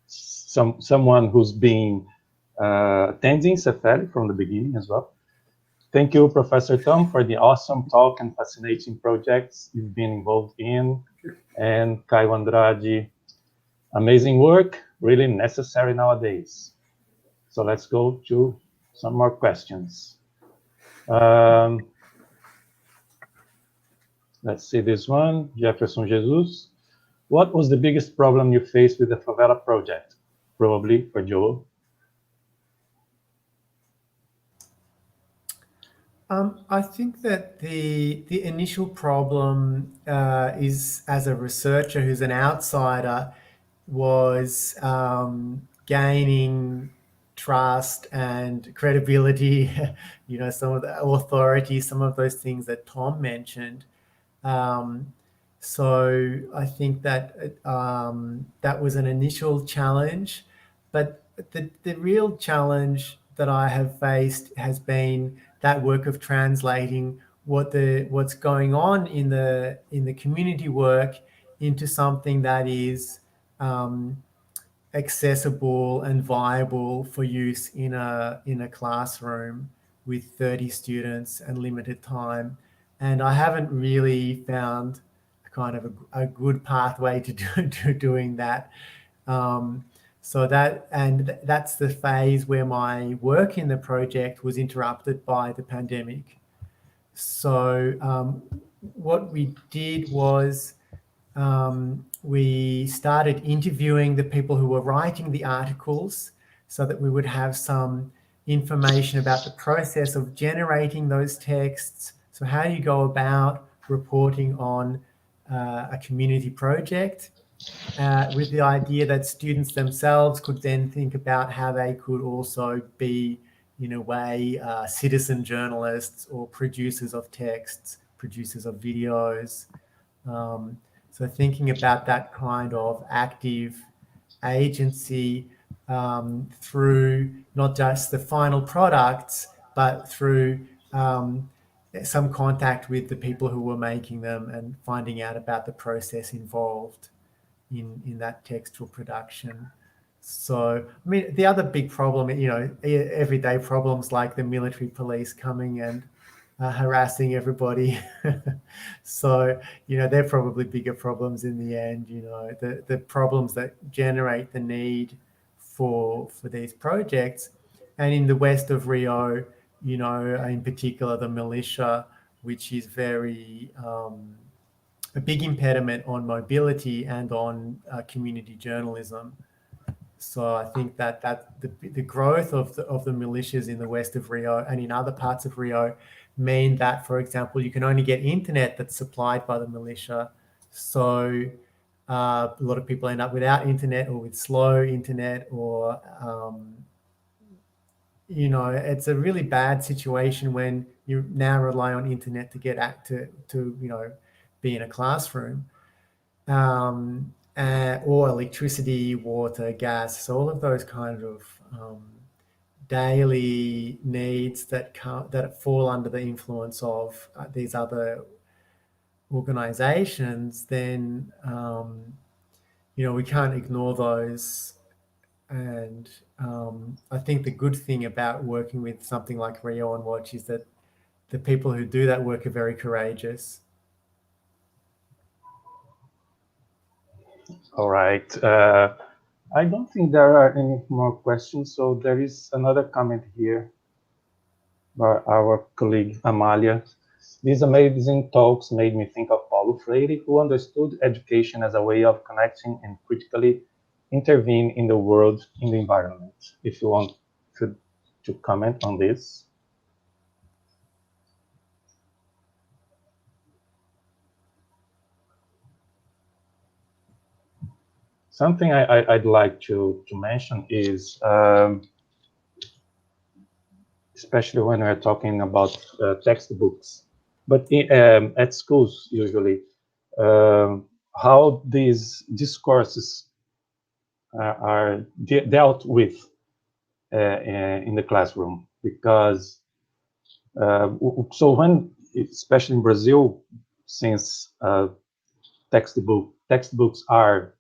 someone who's been attending SEFELI from the beginning as well. Thank you, Professor Tom, for the awesome talk and fascinating projects you've been involved in. And Caio Andrade, amazing work, really necessary nowadays. So let's go to some more questions. Let's see this one, Jefferson Jesus. What was the biggest problem you faced with the Favela project? Probably for Joe. I think that the initial problem is, as a researcher who's an outsider, was trust and credibility, you know, some of the authority, some of those things that Tom mentioned. So I think that that was an initial challenge, but the real challenge that I have faced has been that work of translating what's going on in the community work into something that is accessible and viable for use in a classroom with 30 students and limited time. And I haven't really found kind of a good pathway to doing that. So that's the phase where my work in the project was interrupted by the pandemic. So what we did was we started interviewing the people who were writing the articles so that we would have some information about the process of generating those texts. So how do you go about reporting on a community project with the idea that students themselves could then think about how they could also be, in a way, citizen journalists or producers of texts, producers of videos. So thinking about that kind of active agency through not just the final products, but through some contact with the people who were making them and finding out about the process involved in that textual production. So, I mean, the other big problem, you know, everyday problems like the military police coming and harassing everybody. So, you know, they're probably bigger problems in the end, you know, the problems that generate the need for these projects. And in the west of Rio, you know, in particular, the militia, which is very a big impediment on mobility and on community journalism. So I think that the growth of the militias in the west of Rio and in other parts of Rio mean that, for example, you can only get internet that's supplied by the militia. So a lot of people end up without internet or with slow internet, or you know, it's a really bad situation when you now rely on internet to get to you know, be in a classroom. Or electricity, water, gas, so all of those kind of daily needs that fall under the influence of these other organizations, then you know, we can't ignore those. And I think the good thing about working with something like Rio on Watch is that the people who do that work are very courageous. All right. I don't think there are any more questions. So there is another comment here by our colleague Amalia. These amazing talks made me think of Paulo Freire, who understood education as a way of connecting and critically intervene in the world, in the environment. If you want to comment on this. Something I'd like to mention is, especially when we're talking about textbooks, but at schools usually, how these discourses are dealt with in the classroom. Because so when, especially in Brazil, since textbooks are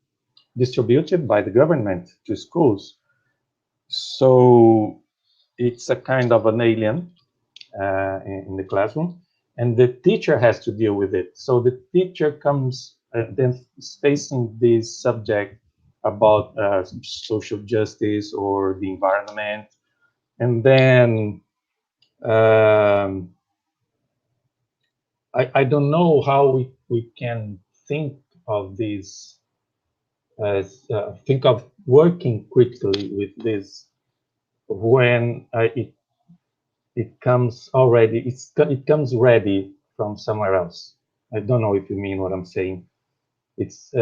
distributed by the government to schools, so it's a kind of an alien in the classroom, and the teacher has to deal with it. So the teacher comes then facing this subject about social justice or the environment, and then I don't know how we can think of this. Think of working critically with this when it comes already. It comes ready from somewhere else. I don't know if you mean what I'm saying. It's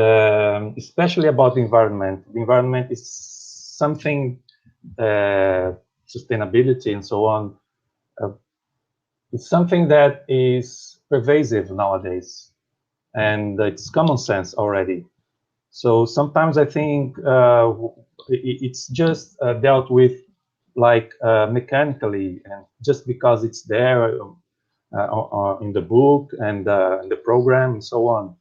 especially about the environment. The environment is something sustainability and so on, it's something that is pervasive nowadays, and it's common sense already. So sometimes I think it's just dealt with like mechanically, and just because it's there or in the book and in the program and so on.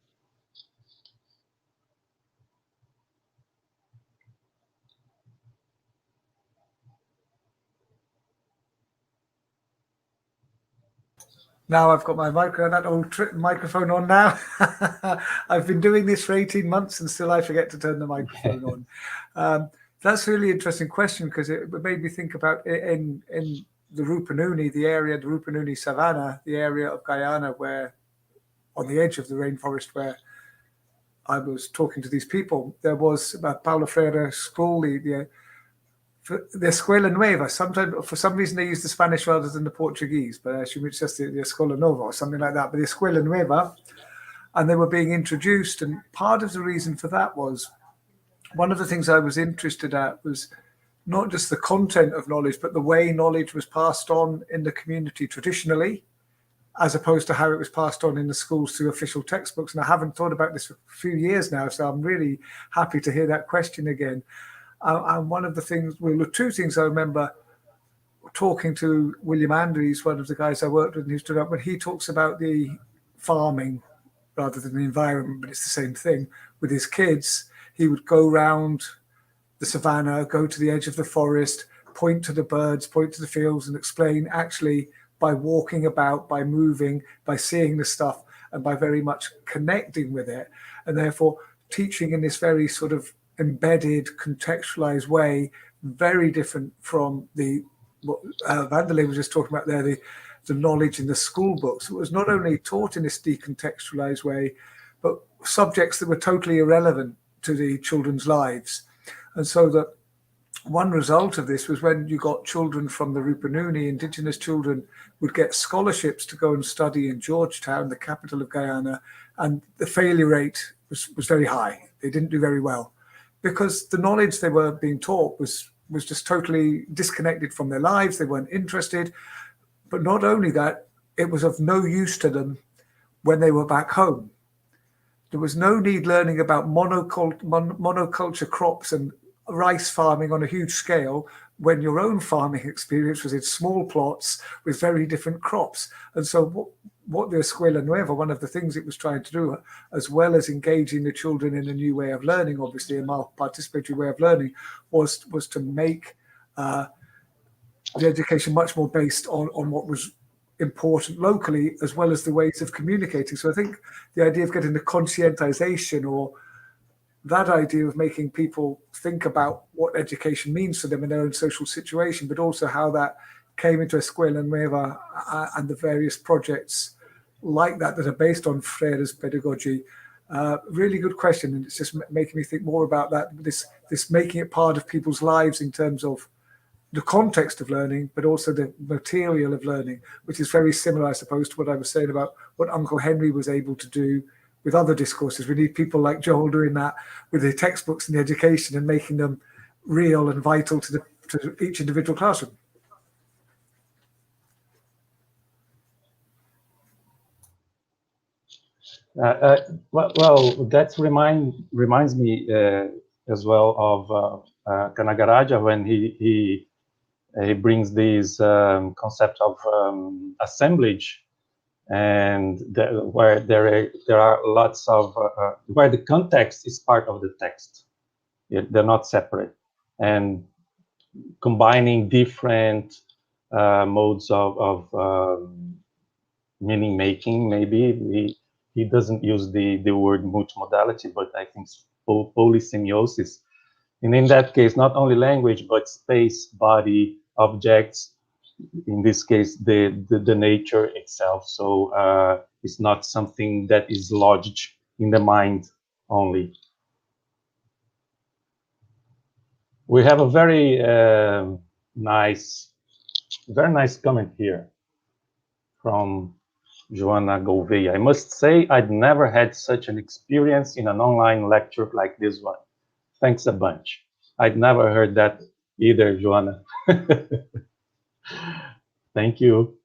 Now I've got my microphone on now. I've been doing this for 18 months and still I forget to turn the microphone on. That's a really interesting question, because it made me think about in the Rupununi, the Rupununi Savannah, the area of Guyana where, on the edge of the rainforest where I was talking to these people, there was Paulo Freire school, the Escuela Nueva. Sometimes, for some reason, they use the Spanish rather than the Portuguese, but I assume it's just the Escuela Nova or something like that. But the Escuela Nueva, and they were being introduced. And part of the reason for that was, one of the things I was interested at was not just the content of knowledge, but the way knowledge was passed on in the community traditionally, as opposed to how it was passed on in the schools through official textbooks. And I haven't thought about this for a few years now, so I'm really happy to hear that question again. And one of the things, well, the two things I remember talking to William Andrews, one of the guys I worked with, and he stood up when he talks about the farming rather than the environment, but it's the same thing with his kids. He would go round the savannah, go to the edge of the forest, point to the birds, point to the fields, and explain actually by walking about, by moving, by seeing the stuff, and by very much connecting with it. And therefore teaching in this very sort of embedded, contextualized way, very different from what Vanderlei was just talking about there, the knowledge in the school books. It was not only taught in this decontextualized way, but subjects that were totally irrelevant to the children's lives. And so that one result of this was when you got children from the Rupununi, indigenous children would get scholarships to go and study in Georgetown, the capital of Guyana, and the failure rate was very high. They didn't do very well, because the knowledge they were being taught was just totally disconnected from their lives. They weren't interested. But not only that, it was of no use to them when they were back home. There was no need learning about monoculture crops and rice farming on a huge scale when your own farming experience was in small plots with very different crops. And so what the Escuela Nueva, one of the things it was trying to do, as well as engaging the children in a new way of learning, obviously a more participatory way of learning, was to make the education much more based on what was important locally, as well as the ways of communicating. So I think the idea of getting the conscientization, or that idea of making people think about what education means for them in their own social situation, but also how that came into Escuela Nueva and the various projects like that are based on Freire's pedagogy. Really good question, and it's just making me think more about that, this making it part of people's lives in terms of the context of learning, but also the material of learning, which is very similar, I suppose, to what I was saying about what Uncle Henry was able to do with other discourses. We need people like Joel doing that with the textbooks and the education and making them real and vital to each individual classroom. Well, that reminds me as well of Kanagaraja, when he brings this concept of assemblage, and where there are lots of where the context is part of the text. They're not separate, and combining different modes of meaning making. Maybe he doesn't use the word multimodality, but I think polysemiosis. And in that case, not only language, but space, body, objects, in this case, the nature itself. So it's not something that is lodged in the mind only. We have a very nice comment here from Joanna Gouveia. I must say, I'd never had such an experience in an online lecture like this one. Thanks a bunch. I'd never heard that either, Joanna. Thank you.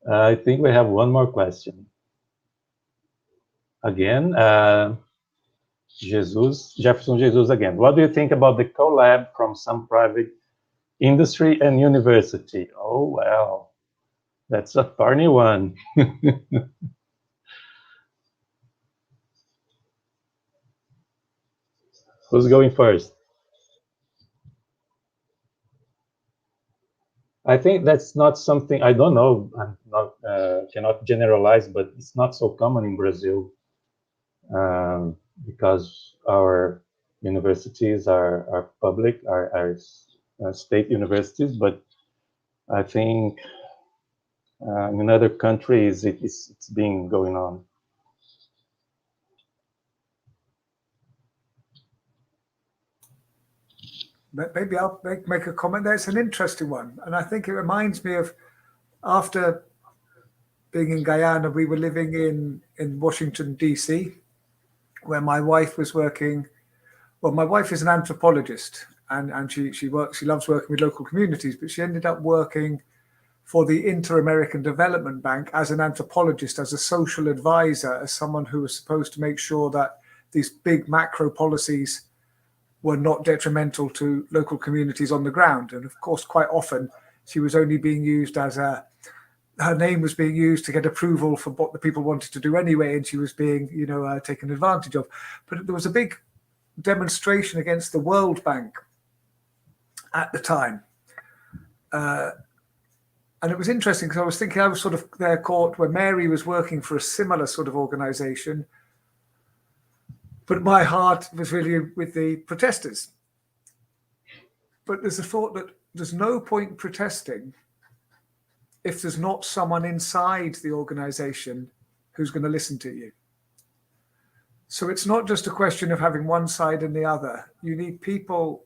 I think we have one more question. Again, Jefferson Jesus again. What do you think about the collab from some private industry and university? Oh, well, that's a thorny one. Who's going first? I think that's not something, I don't know, I'm not, cannot generalize, but it's not so common in Brazil because our universities are public, are state universities, but I think in other countries it's been going on. Maybe I'll make a comment there. It's an interesting one. And I think it reminds me of after being in Guyana, we were living in Washington, D.C., where my wife was working. Well, my wife is an anthropologist and she loves working with local communities, but she ended up working for the Inter-American Development Bank as an anthropologist, as a social advisor, as someone who was supposed to make sure that these big macro policies were not detrimental to local communities on the ground. And of course, quite often she was only being used as her name was being used to get approval for what the people wanted to do anyway, and she was being, taken advantage of. But there was a big demonstration against the World Bank at the time. And it was interesting because I was thinking I was sort of there caught where Mary was working for a similar sort of organization, but my heart was really with the protesters. But there's a thought that there's no point protesting if there's not someone inside the organization who's going to listen to you. So it's not just a question of having one side and the other. You need people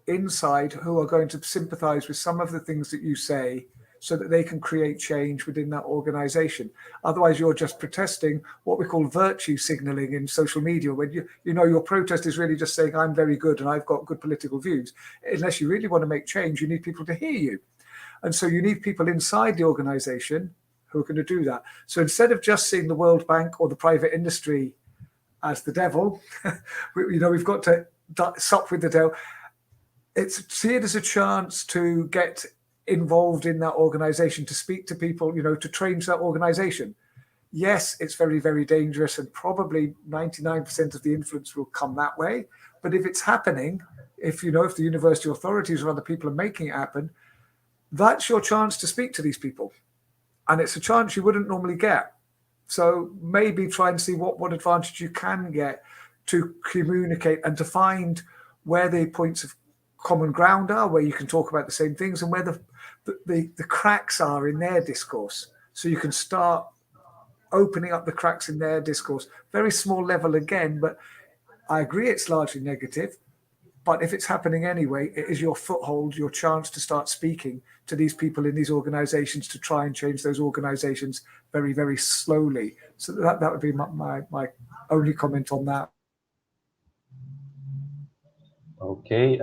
inside who are going to sympathize with some of the things that you say so that they can create change within that organization. Otherwise, you're just protesting what we call virtue signaling in social media, when your protest is really just saying, I'm very good and I've got good political views. Unless you really want to make change, you need people to hear you. And so you need people inside the organization who are going to do that. So instead of just seeing the World Bank or the private industry as the devil, we've got to sup with the devil. See it as a chance to get involved in that organization, to speak to people, to change that organization. Yes, it's very, very dangerous, and probably 99% of the influence will come that way. But if it's happening, if the university authorities or other people are making it happen, that's your chance to speak to these people. And it's a chance you wouldn't normally get. So maybe try and see what advantage you can get to communicate and to find where the points of common ground are, where you can talk about the same things, and where the cracks are in their discourse. So you can start opening up the cracks in their discourse. Very small level again, but I agree it's largely negative. But if it's happening anyway, it is your foothold, your chance to start speaking to these people in these organizations to try and change those organizations very, very slowly. So that would be my only comment on that. Okay.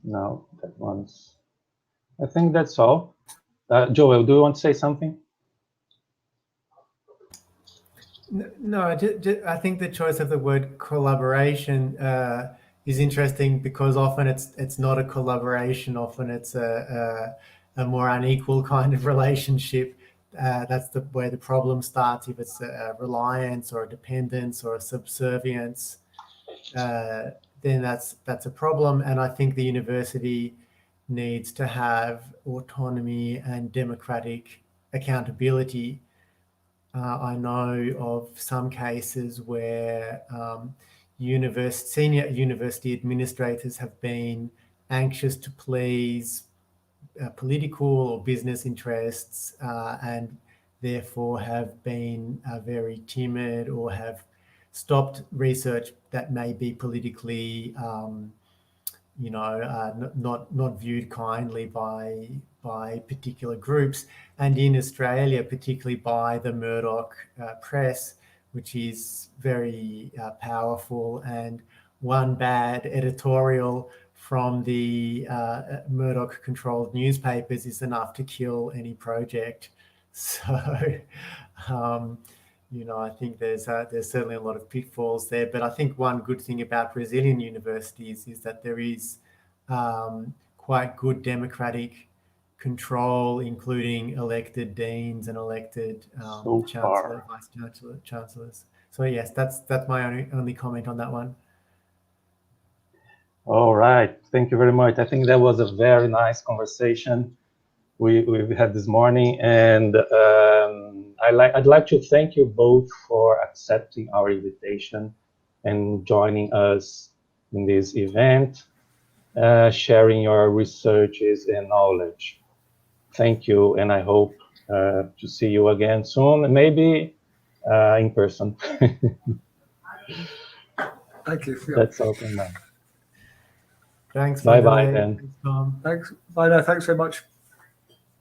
No, that one's... I think that's all. Joel, do you want to say something? No, I think the choice of the word collaboration is interesting because often it's not a collaboration. Often it's a more unequal kind of relationship. That's where the problem starts. If it's a reliance or a dependence or a subservience, then that's a problem. And I think the university needs to have autonomy and democratic accountability. I know of some cases where senior university administrators have been anxious to please political or business interests and therefore have been very timid or have stopped research that may be politically not viewed kindly by particular groups. And in Australia, particularly by the Murdoch press, which is very powerful. And one bad editorial from the Murdoch-controlled newspapers is enough to kill any project. So, I think there's certainly a lot of pitfalls there. But I think one good thing about Brazilian universities is that there is quite good democratic control, including elected deans and elected chancellor, vice chancellors. So yes, that's my only comment on that one. All right, thank you very much. I think that was a very nice conversation we had this morning, and I'd like to thank you both for accepting our invitation and joining us in this event, sharing your researches and knowledge. Thank you, and I hope to see you again soon, maybe in person. Thank you. That's all for now. Thanks. Bye-bye then. Thanks, Tom. Thanks. Bye now. Thanks so much.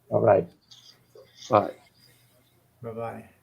All right. Bye. Bye-bye.